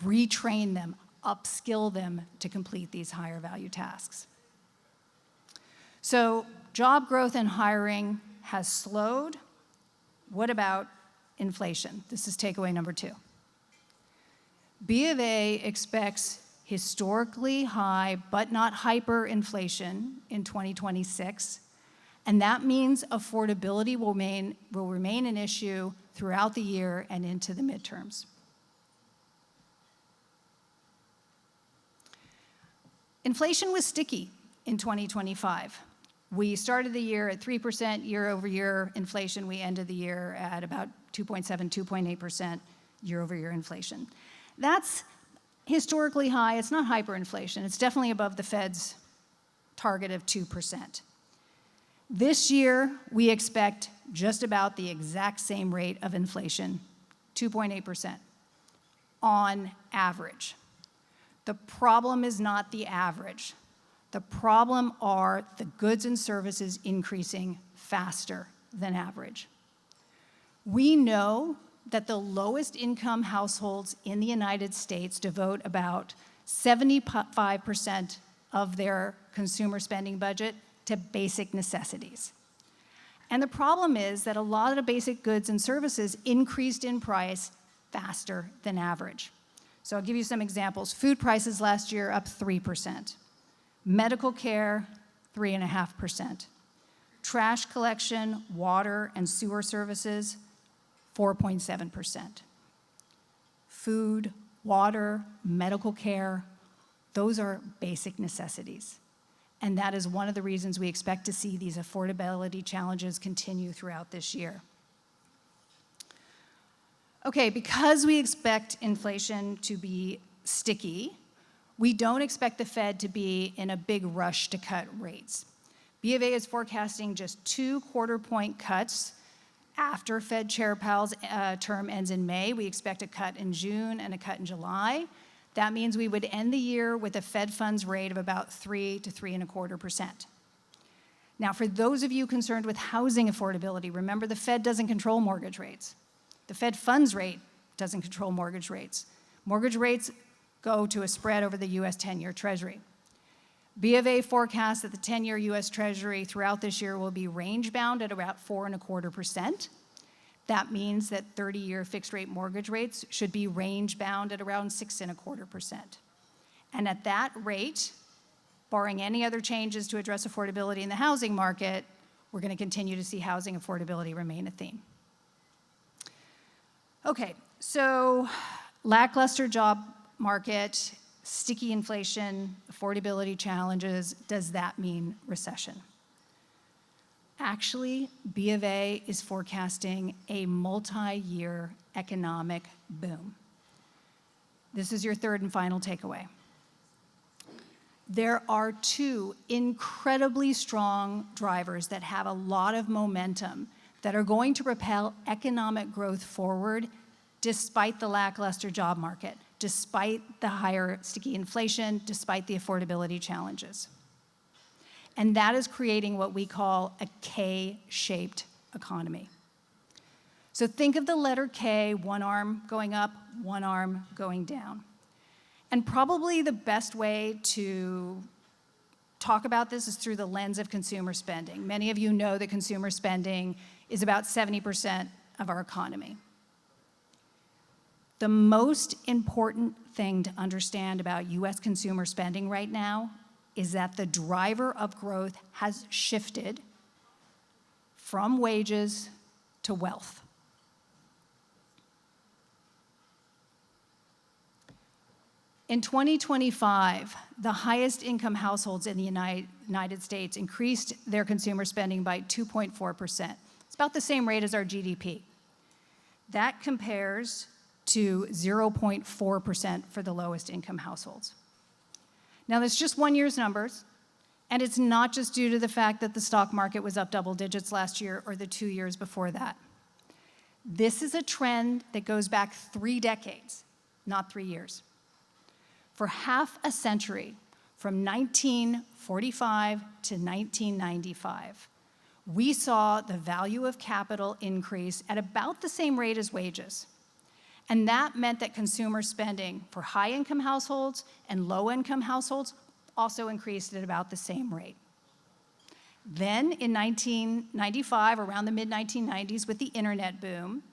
retrain them, upskill them to complete these higher value tasks? So job growth and hiring has slowed. What about inflation? This is takeaway number 2. B of A expects historically high but not hyperinflation in 2026, And that means affordability will remain an issue throughout the year and into the midterms. Inflation was sticky in 2025. We started the year at 3% year-over-year inflation. We ended the year at about 2.7, 2.8% year-over-year inflation. That's historically high. It's not hyperinflation. It's definitely above the Fed's target of 2%. This year, we expect just about the exact same rate of inflation, 2.8%, on average. The problem is not the average. The problem are the goods and services increasing faster than average. We know that the lowest income households in the United States devote about 75% of their consumer spending budget to basic necessities. And the problem is that a lot of the basic goods and services increased in price faster than average. So I'll give you some examples. Food prices last year up 3%. Medical care, 3.5%. Trash collection, water, and sewer services, 4.7%. Food, water, medical care, those are basic necessities. And that is one of the reasons we expect to see these affordability challenges continue throughout this year. Okay, because we expect inflation to be sticky, we don't expect the Fed to be in a big rush to cut rates. B of A is forecasting just 2 quarter-point cuts after Fed Chair Powell's term ends in May. We expect a cut in June and a cut in July. That means we would end the year with a Fed funds rate of about 3 to 3.25%. Now, for those of you concerned with housing affordability, remember the Fed doesn't control mortgage rates. The Fed funds rate doesn't control mortgage rates. Mortgage rates go to a spread over the U.S. 10-year Treasury. B of A forecasts that the 10-year U.S. Treasury throughout this year will be range-bound at about 4.25%. That means that 30-year fixed-rate mortgage rates should be range-bound at around 6.25%. And at that rate, barring any other changes to address affordability in the housing market, we're going to continue to see housing affordability remain a theme. Okay, so lackluster job market, sticky inflation, affordability challenges, does that mean recession? Actually, B of A is forecasting a multi-year economic boom. This is your third and final takeaway. There are 2 incredibly strong drivers that have a lot of momentum that are going to propel economic growth forward despite the lackluster job market, despite the higher sticky inflation, despite the affordability challenges. And that is creating what we call a K-shaped economy. So think of the letter K, one arm going up, one arm going down. And probably the best way to talk about this is through the lens of consumer spending. Many of you know that consumer spending is about 70% of our economy. The most important thing to understand about U.S. consumer spending right now is that the driver of growth has shifted from wages to wealth. In 2025, the highest income households in the United States increased their consumer spending by 2.4%. It's about the same rate as our GDP. That compares to 0.4% for the lowest income households. Now, that's just 1 year's numbers, and it's not just due to the fact that the stock market was up double digits last year or the 2 years before that. This is a trend that goes back 3 decades, not 3 years. For half a century, from 1945 to 1995, we saw the value of capital increase at about the same rate as wages. And that meant that consumer spending for high-income households and low-income households also increased at about the same rate. Then in 1995, around the mid-1990s, with the internet boom,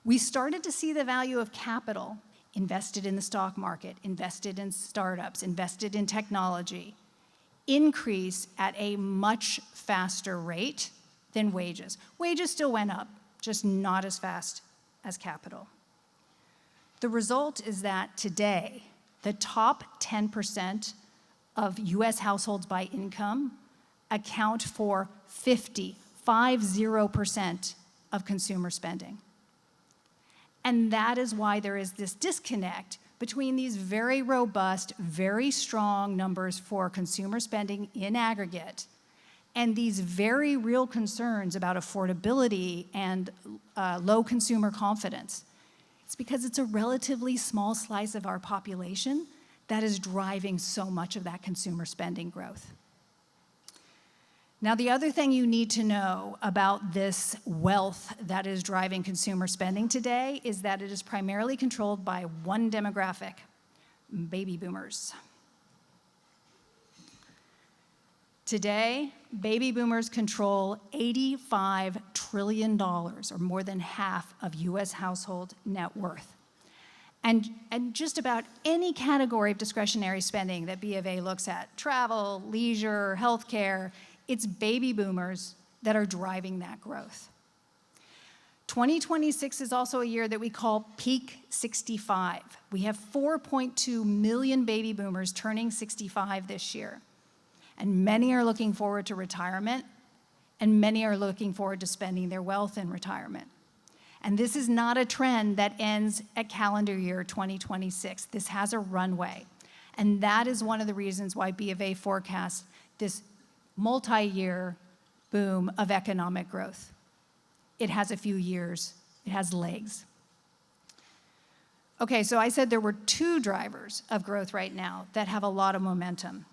we started to see the value of capital invested in the stock market, invested in startups, invested in technology, increase at a much faster rate than wages. Wages still went up, just not as fast as capital. The result is that today, the top 10% of US households by income account for 50% of consumer spending. And that is why there is this disconnect between these very robust, very strong numbers for consumer spending in aggregate and these very real concerns about affordability and low consumer confidence. It's because it's a relatively small slice of our population that is driving so much of that consumer spending growth. Now, the other thing you need to know about this wealth that is driving consumer spending today is that it is primarily controlled by one demographic, baby boomers. Today, baby boomers control $85 trillion, or more than half of US household net worth. And just about any category of discretionary spending that B of A looks at, travel, leisure, healthcare, it's baby boomers that are driving that growth. 2026 is also a year that we call peak 65. We have 4.2 million baby boomers turning 65 this year. And many are looking forward to retirement, and many are looking forward to spending their wealth in retirement. And this is not a trend that ends at calendar year 2026. This has a runway. And that is one of the reasons why B of A forecasts this multi-year boom of economic growth. It has a few years, it has legs. Okay, so I said there were two drivers of growth right now that have a lot of momentum.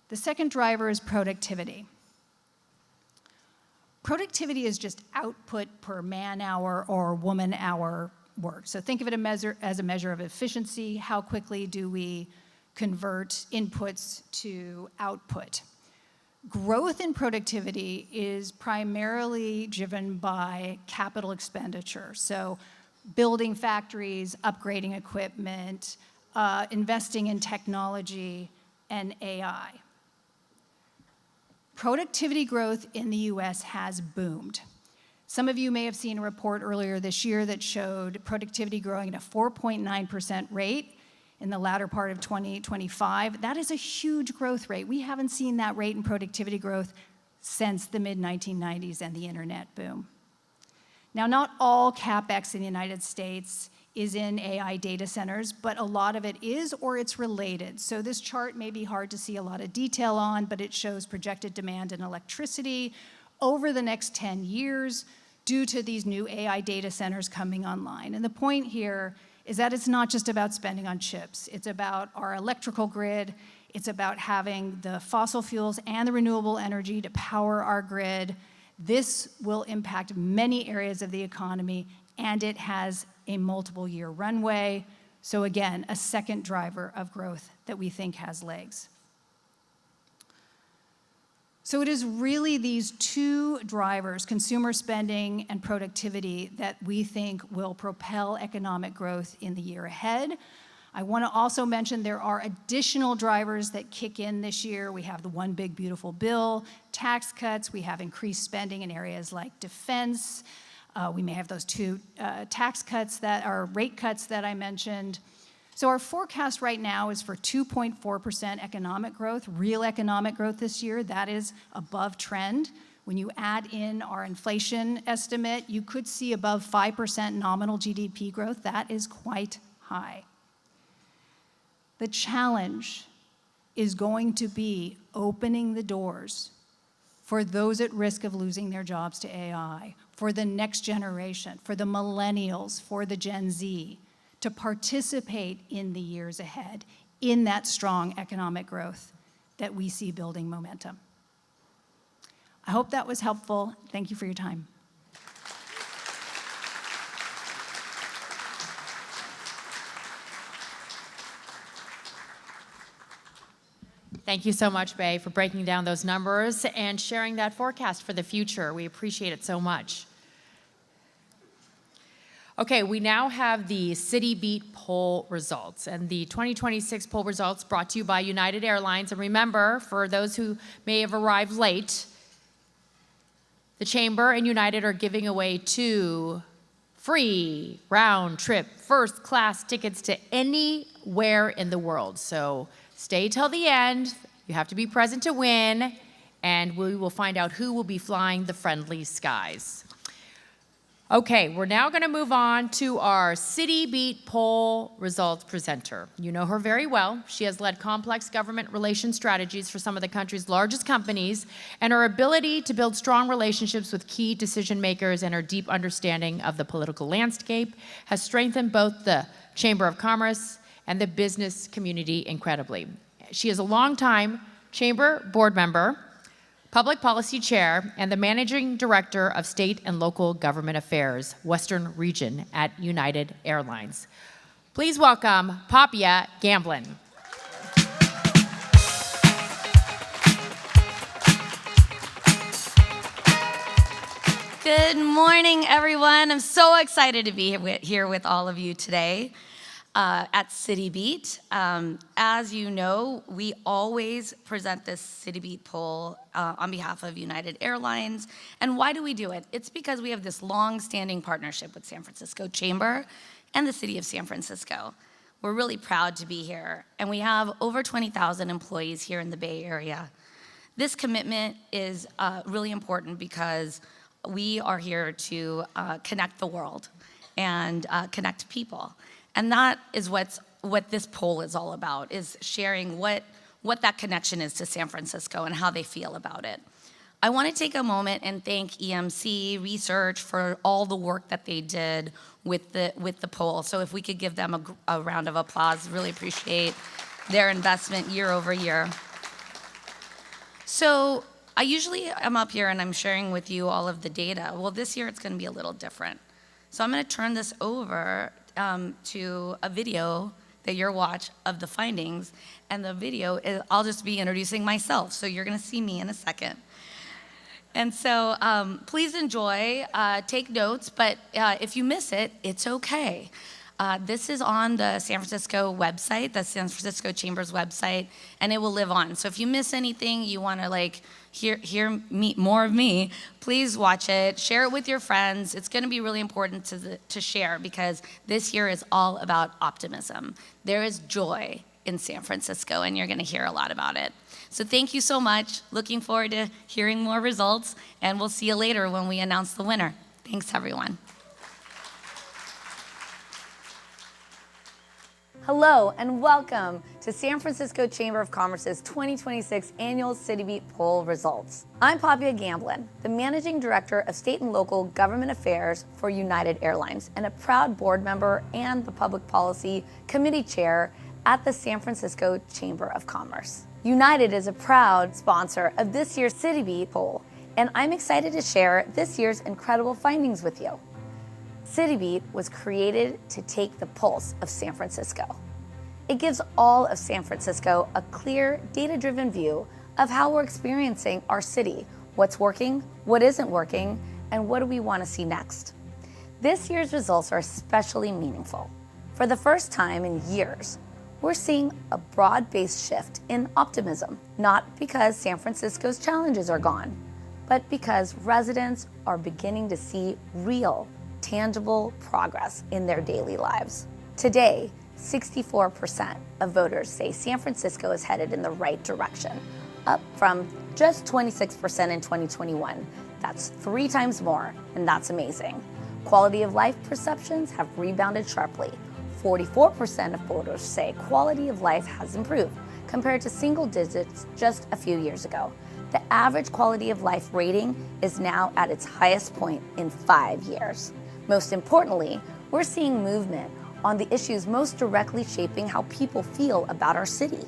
The second driver is productivity. Productivity is just output per man-hour or woman-hour work. So think of it as a measure of efficiency. How quickly do we convert inputs to output? Growth in productivity is primarily driven by capital expenditure. So building factories, upgrading equipment, investing in technology and AI. Productivity growth in the US has boomed. Some of you may have seen a report earlier this year that showed productivity growing at a 4.9% rate in the latter part of 2025. That is a huge growth rate. We haven't seen that rate in productivity growth since the mid-1990s and the internet boom. Now, not all CapEx in the United States is in AI data centers, but a lot of it is or it's related. So this chart may be hard to see a lot of detail on, but it shows projected demand in electricity over the next 10 years due to these new AI data centers coming online. And the point here is that it's not just about spending on chips. It's about our electrical grid. It's about having the fossil fuels and the renewable energy to power our grid. This will impact many areas of the economy, and it has a multiple-year runway. So again, a second driver of growth that we think has legs. So it is really these two drivers, consumer spending and productivity, that we think will propel economic growth in the year ahead. I want to also mention there are additional drivers that kick in this year. We have the One Big Beautiful Bill, tax cuts. We have increased spending in areas like defense. We may have those two tax cuts that are rate cuts that I mentioned. So our forecast right now is for 2.4% economic growth, real economic growth this year. That is above trend. When you add in our inflation estimate, you could see above 5% nominal GDP growth. That is quite high. The challenge is going to be opening the doors for those at risk of losing their jobs to AI, for the next generation, for the millennials, for the Gen Z, to participate in the years ahead in that strong economic growth that we see building momentum. I hope that was helpful. Thank you for your time. Thank you so much, Bae, for breaking down those numbers and sharing that forecast for the future. We appreciate it so much. Okay, we now have the CityBeat poll results, and the 2026 poll results brought to you by United Airlines. And remember, for those who may have arrived late, the Chamber and United are giving away 2 free round-trip first-class tickets to anywhere in the world. So stay till the end. You have to be present to win, and we will find out who will be flying the friendly skies. Okay, we're now going to move on to our CityBeat poll results presenter. You know her very well. She has led complex government relation strategies for some of the country's largest companies, and her ability to build strong relationships with key decision makers and her deep understanding of the political landscape has strengthened both the Chamber of Commerce and the business community incredibly. She is a longtime Chamber board member, Public Policy Chair, and the Managing Director of State and Local Government Affairs, Western Region at United Airlines. Please welcome Papia Gamblin. Good morning, everyone. I'm so excited to be here with all of you today at CityBeat. As you know, we always present this CityBeat poll on behalf of United Airlines. And why do we do it? It's because we have this long-standing partnership with San Francisco Chamber and the City of San Francisco. We're really proud to be here, and we have over 20,000 employees here in the Bay Area. This commitment is really important because we are here to connect the world and connect people. And that is what this poll is all about, is sharing what that connection is to San Francisco and how they feel about it. I want to take a moment and thank EMC Research for all the work that they did with the poll. So if we could give them a round of applause, really appreciate their investment year over year. So I usually am up here and I'm sharing with you all of the data. Well, this year it's going to be a little different. So I'm going to turn this over to a video that you'll watch of the findings. And the video is, I'll just be introducing myself. So you're going to see me in a second. And so please enjoy, take notes, but if you miss it, it's okay. This is on the San Francisco website, the San Francisco Chamber's website, and it will live on. So if you miss anything, you want to hear more of me, please watch it, share it with your friends. It's going to be really important to share because this year is all about optimism. There is joy in San Francisco, and you're going to hear a lot about it. So thank you so much. Looking forward to hearing more results, and we'll see you later when we announce the winner. Thanks, everyone. Hello and welcome to San Francisco Chamber of Commerce's 2026 annual CityBeat poll results. I'm Papia Gamblin, the Managing Director of State and Local Government Affairs for United Airlines and a proud board member and the Public Policy Committee Chair at the San Francisco Chamber of Commerce. United is a proud sponsor of this year's CityBeat poll, and I'm excited to share this year's incredible findings with you. CityBeat was created to take the pulse of San Francisco. It gives all of San Francisco a clear, data-driven view of how we're experiencing our city, what's working, what isn't working, and what do we want to see next. This year's results are especially meaningful. For the first time in years, we're seeing a broad-based shift in optimism, not because San Francisco's challenges are gone, but because residents are beginning to see real, tangible progress in their daily lives. Today, 64% of voters say San Francisco is headed in the right direction, up from just 26% in 2021. That's 3 times more, and that's amazing. Quality of life perceptions have rebounded sharply. 44% of voters say quality of life has improved, compared to single digits just a few years ago. The average quality of life rating is now at its highest point in 5 years. Most importantly, we're seeing movement on the issues most directly shaping how people feel about our city.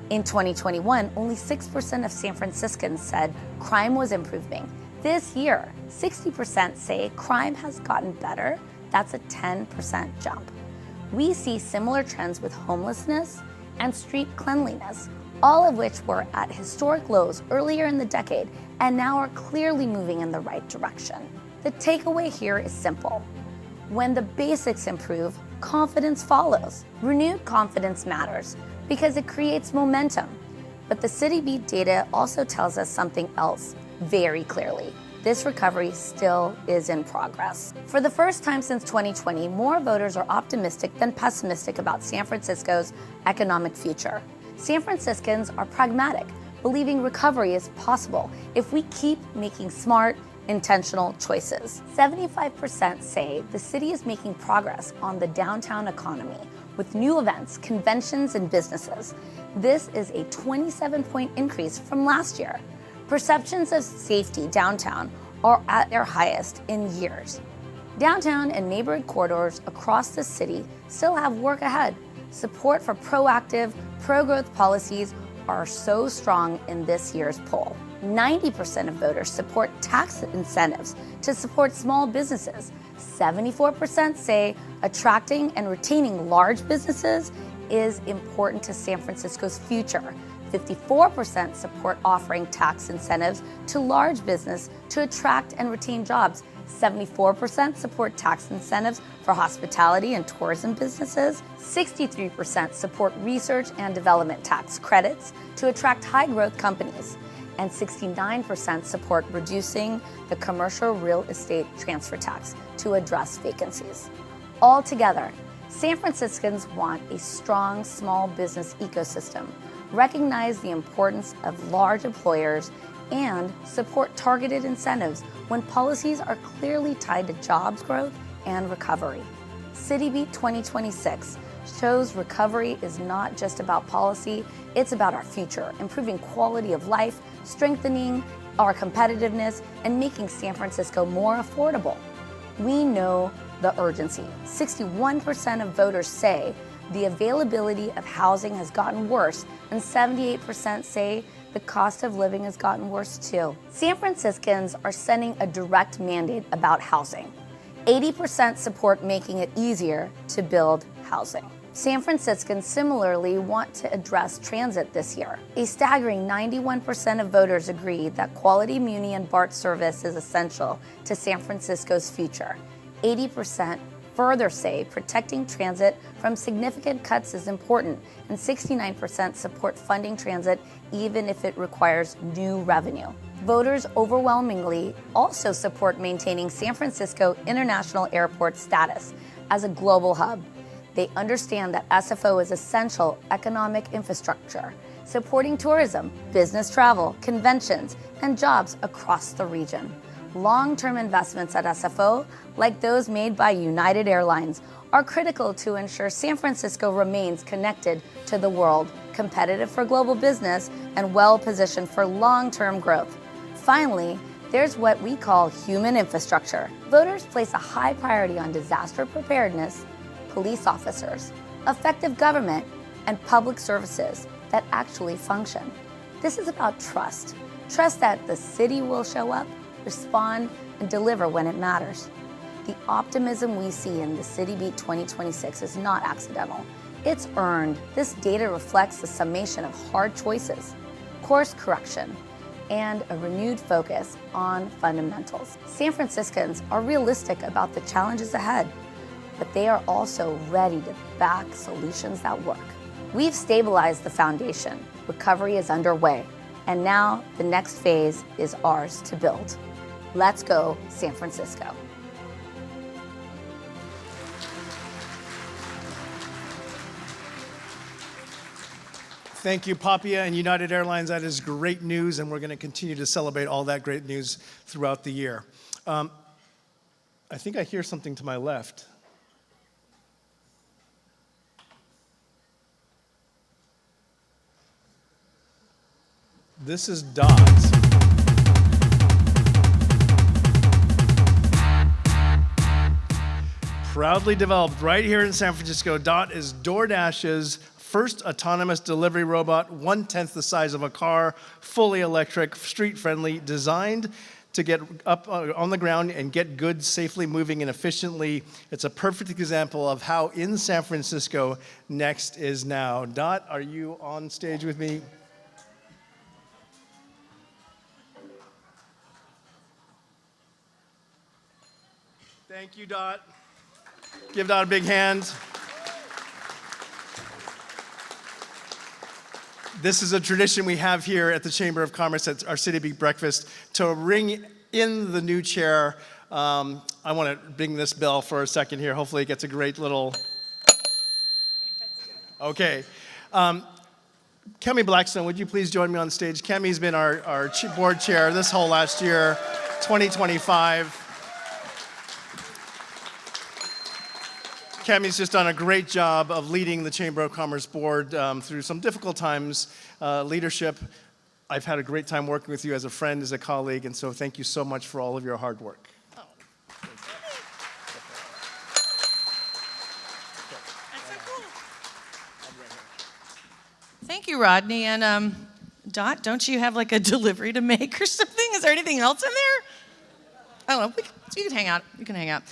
In 2021, only 6% of San Franciscans said crime was improving. This year, 60% say crime has gotten better. That's a 10% jump. We see similar trends with homelessness and street cleanliness, all of which were at historic lows earlier in the decade and now are clearly moving in the right direction. The takeaway here is simple. When the basics improve, confidence follows. Renewed confidence matters because it creates momentum. But the CityBeat data also tells us something else very clearly. This recovery still is in progress. For the first time since 2020, more voters are optimistic than pessimistic about San Francisco's economic future. San Franciscans are pragmatic, believing recovery is possible if we keep making smart, intentional choices. 75% say the city is making progress on the downtown economy with new events, conventions, and businesses. This is a 27-point increase from last year. Perceptions of safety downtown are at their highest in years. Downtown and neighborhood corridors across the city still have work ahead. Support for proactive, pro-growth policies are so strong in this year's poll. 90% of voters support tax incentives to support small businesses. 74% say attracting and retaining large businesses is important to San Francisco's future. 54% support offering tax incentives to large business to attract and retain jobs. 74% support tax incentives for hospitality and tourism businesses. 63% support research and development tax credits to attract high-growth companies. And 69% support reducing the commercial real estate transfer tax to address vacancies. Altogether, San Franciscans want a strong small business ecosystem, recognize the importance of large employers, and support targeted incentives when policies are clearly tied to jobs growth and recovery. CityBeat 2026 shows recovery is not just about policy, it's about our future, improving quality of life, strengthening our competitiveness, and making San Francisco more affordable. We know the urgency. 61% of voters say the availability of housing has gotten worse, and 78% say the cost of living has gotten worse too. San Franciscans are sending a direct mandate about housing. 80% support making it easier to build housing. San Franciscans similarly want to address transit this year. A staggering 91% of voters agree that quality Muni and BART service is essential to San Francisco's future. 80% further say protecting transit from significant cuts is important, and 69% support funding transit even if it requires new revenue. Voters overwhelmingly also support maintaining San Francisco International Airport status as a global hub. They understand that SFO is essential economic infrastructure, supporting tourism, business travel, conventions, and jobs across the region. Long-term investments at SFO, like those made by United Airlines, are critical to ensure San Francisco remains connected to the world, competitive for global business, and well-positioned for long-term growth. Finally, there's what we call human infrastructure. Voters place a high priority on disaster preparedness, police officers, effective government, and public services that actually function. This is about trust. Trust that the city will show up, respond, and deliver when it matters. The optimism we see in the CityBeat 2026 is not accidental. It's earned. This data reflects the summation of hard choices, course correction, and a renewed focus on fundamentals. San Franciscans are realistic about the challenges ahead, but they are also ready to back solutions that work. We've stabilized the foundation. Recovery is underway, and now the next phase is ours to build. Let's go, San Francisco. Thank you, Papia and United Airlines. That is great news, and we're going to continue to celebrate all that great news throughout the year. I think I hear something to my left. This is Dot. Proudly developed right here in San Francisco, Dot is DoorDash's first autonomous delivery robot, 1/10 the size of a car, fully electric, street-friendly, designed to get up on the ground and get goods safely moving and efficiently. It's a perfect example of how in San Francisco, next is now. Dot, are you on stage with me? Thank you, Dot. Give Don a big hand. This is a tradition we have here at the Chamber of Commerce at our CityBeat breakfast to ring in the new chair. I want to bring this bell for a second here. Hopefully it gets a great little... Okay. Kemi Blackstone, would you please join me on stage? Kemi's been our board chair this whole last year, 2025. Kemi's just done a great job of leading the Chamber of Commerce board through some difficult times, leadership. I've had a great time working with you as a friend, as a colleague, and so thank you so much for all of your hard work. Thank you, Rodney. And Dot, don't you have like a delivery to make or something? Is there anything else in there? I don't know. You can hang out. You can hang out.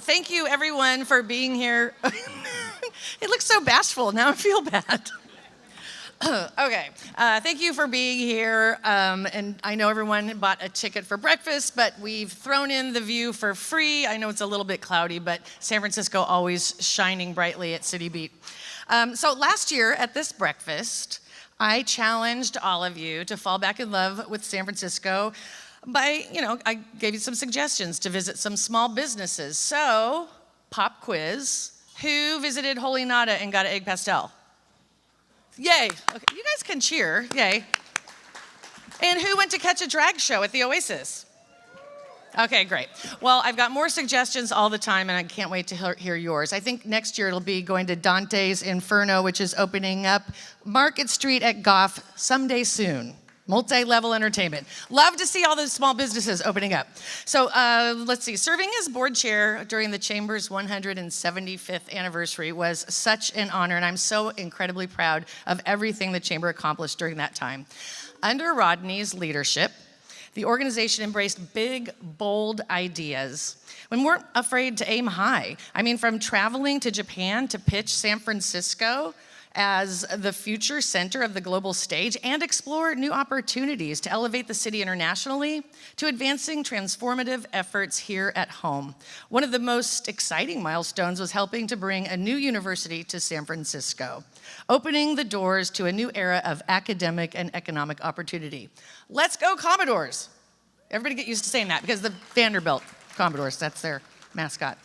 Thank you, everyone, for being here. It looks so bashful. Now I feel bad. Okay. Thank you for being here. And I know everyone bought a ticket for breakfast, but we've thrown in the view for free. I know it's a little bit cloudy, but San Francisco always shining brightly at CityBeat. So last year at this breakfast, I challenged all of you to fall back in love with San Francisco by, I gave you some suggestions to visit some small businesses. So, pop quiz, who visited Holy Nada and got an egg pastel? Yay, okay, you guys can cheer, yay. And who went to catch a drag show at the Oasis? Okay, great. Well, I've got more suggestions all the time, and I can't wait to hear yours. I think next year it'll be going to Dante's Inferno, which is opening up Market Street at Goff someday soon. Multi-level entertainment. Love to see all those small businesses opening up. So let's see, serving as board chair during the Chamber's 175th anniversary was such an honor, and I'm so incredibly proud of everything the Chamber accomplished during that time. Under Rodney's leadership, the organization embraced big, bold ideas. We weren't afraid to aim high. I mean, from traveling to Japan to pitch San Francisco as the future center of the global stage and explore new opportunities to elevate the city internationally, to advancing transformative efforts here at home. One of the most exciting milestones was helping to bring a new university to San Francisco, opening the doors to a new era of academic and economic opportunity. Let's go Commodores. Everybody get used to saying that because the Vanderbilt Commodores, that's their mascot.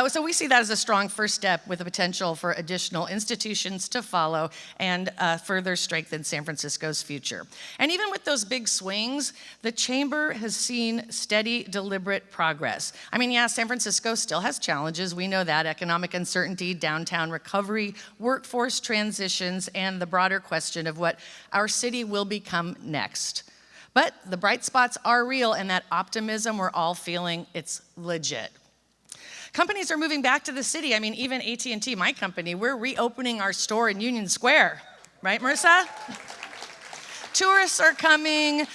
So we see that as a strong first step with the potential for additional institutions to follow and further strengthen San Francisco's future. And even with those big swings, the Chamber has seen steady, deliberate progress. I mean, yeah, San Francisco still has challenges. We know that, economic uncertainty, downtown recovery, workforce transitions, and the broader question of what our city will become next. But the bright spots are real, and that optimism we're all feeling, it's legit. Companies are moving back to the city. I mean, even AT&T, my company, we're reopening our store in Union Square. Right, Marissa? Tourists are coming.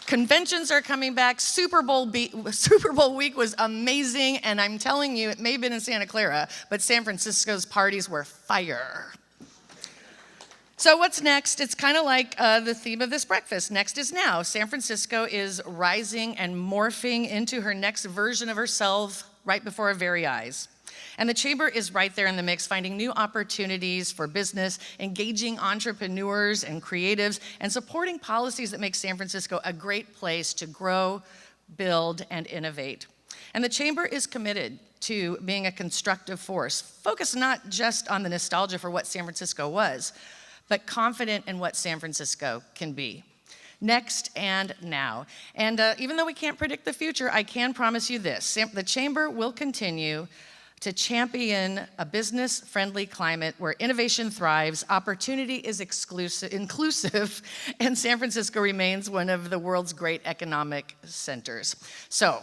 Conventions are coming back. Super Bowl week was amazing. And I'm telling you, it may have been in Santa Clara, but San Francisco's parties were fire. So what's next? It's kind of like the theme of this breakfast. Next is now. San Francisco is rising and morphing into her next version of herself right before our very eyes. And the Chamber is right there in the mix, finding new opportunities for business, engaging entrepreneurs and creatives, and supporting policies that make San Francisco a great place to grow, build, and innovate. And the Chamber is committed to being a constructive force, focused not just on the nostalgia for what San Francisco was, but confident in what San Francisco can be. Next and now. And even though we can't predict the future, I can promise you this. The Chamber will continue to champion a business-friendly climate where innovation thrives, opportunity is inclusive, and San Francisco remains one of the world's great economic centers. So,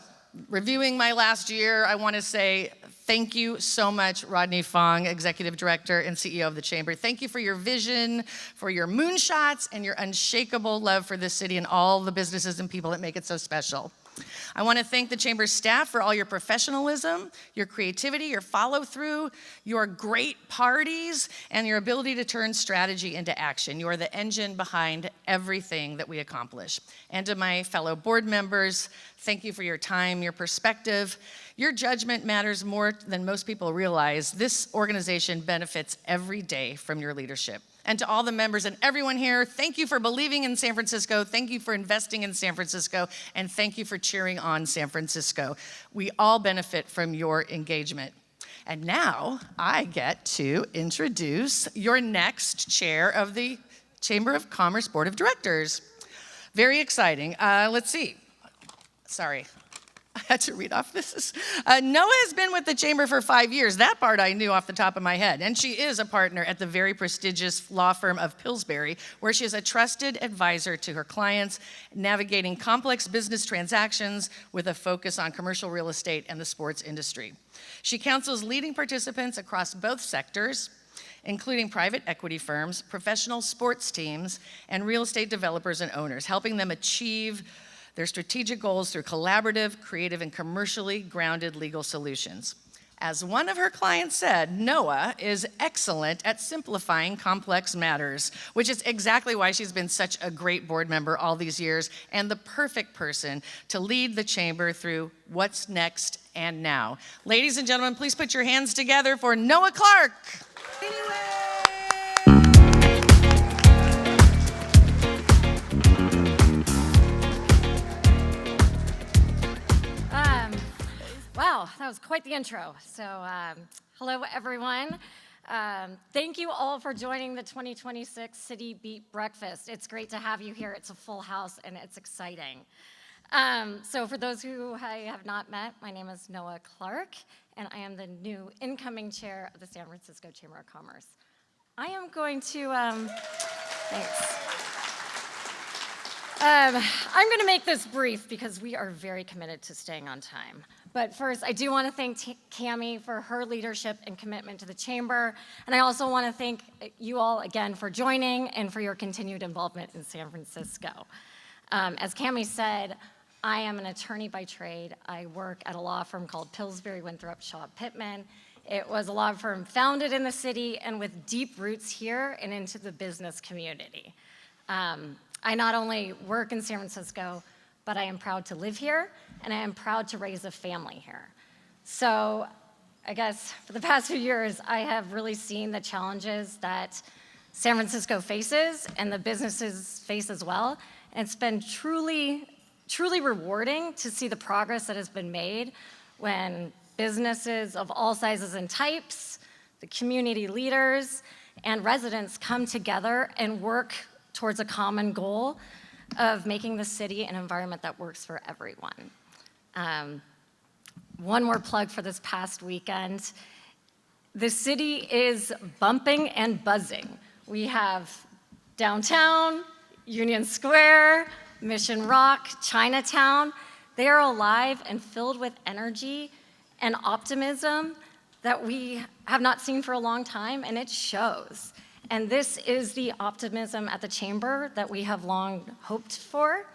reviewing my last year, I want to say thank you so much, Rodney Fong, Executive Director and CEO of the Chamber. Thank you for your vision, for your moonshots, and your unshakable love for this city and all the businesses and people that make it so special. I want to thank the Chamber's staff for all your professionalism, your creativity, your follow-through, your great parties, and your ability to turn strategy into action. You are the engine behind everything that we accomplish. And to my fellow board members, thank you for your time, your perspective, Your judgment matters more than most people realize. This organization benefits every day from your leadership. And to all the members and everyone here, thank you for believing in San Francisco. Thank you for investing in San Francisco. And thank you for cheering on San Francisco. We all benefit from your engagement. And now I get to introduce your next chair of the Chamber of Commerce Board of Directors. Very exciting. Let's see. Sorry. I had to read off this. Noah has been with the Chamber for 5 years. That part I knew off the top of my head. And she is a partner at the very prestigious law firm of Pillsbury, where she is a trusted advisor to her clients, navigating complex business transactions with a focus on commercial real estate and the sports industry. She counsels leading participants across both sectors, including private equity firms, professional sports teams, and real estate developers and owners, helping them achieve their strategic goals through collaborative, creative, and commercially grounded legal solutions. As one of her clients said, Noah is excellent at simplifying complex matters, which is exactly why she's been such a great board member all these years and the perfect person to lead the chamber through what's next and now. Ladies and gentlemen, please put your hands together for Noah Clark. Wow, that was quite the intro. So, hello everyone. Thank you all for joining the 2026 City Beat Breakfast. It's great to have you here. It's a full house and it's exciting. So for those who I have not met, my name is Noah Clark, and I am the new incoming chair of the San Francisco Chamber of Commerce. I am going to, thanks. I'm going to make this brief because we are very committed to staying on time. But first, I do want to thank Cami for her leadership and commitment to the Chamber. And I also want to thank you all again for joining and for your continued involvement in San Francisco. As Cami said, I am an attorney by trade. I work at a law firm called Pillsbury, Winthrop, Shaw, Pittman. It was a law firm founded in the city and with deep roots here and into the business community. I not only work in San Francisco, but I am proud to live here, and I am proud to raise a family here. So I guess for the past few years, I have really seen the challenges that San Francisco faces and the businesses face as well. And it's been truly, truly rewarding to see the progress that has been made when businesses of all sizes and types, the community leaders, and residents come together and work towards a common goal of making the city an environment that works for everyone. One more plug for this past weekend. The city is bumping and buzzing. We have downtown, Union Square, Mission Rock, Chinatown. They are alive and filled with energy and optimism that we have not seen for a long time, and it shows. And this is the optimism at the Chamber that we have long hoped for.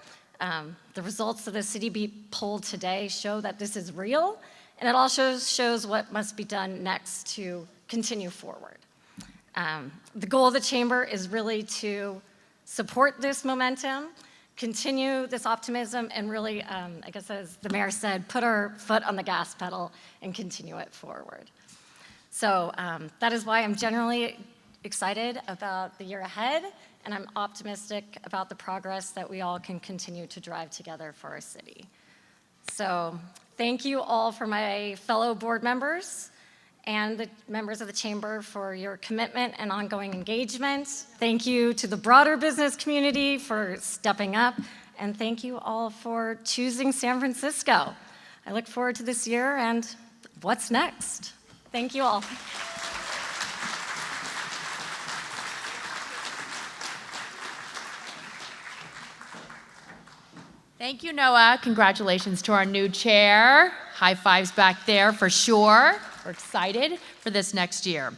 The results of the CityBeat poll today show that this is real, and it also shows what must be done next to continue forward. The goal of the Chamber is really to support this momentum, continue this optimism, and really, I guess as the mayor said, put our foot on the gas pedal and continue it forward. So that is why I'm generally excited about the year ahead, and I'm optimistic about the progress that we all can continue to drive together for our city. So thank you all for my fellow board members and the members of the Chamber for your commitment and ongoing engagement. Thank you to the broader business community for stepping up, and thank you all for choosing San Francisco. I look forward to this year and what's next. Thank you all. Thank you, Noah. Congratulations to our new chair. High fives back there for sure. We're excited for this next year.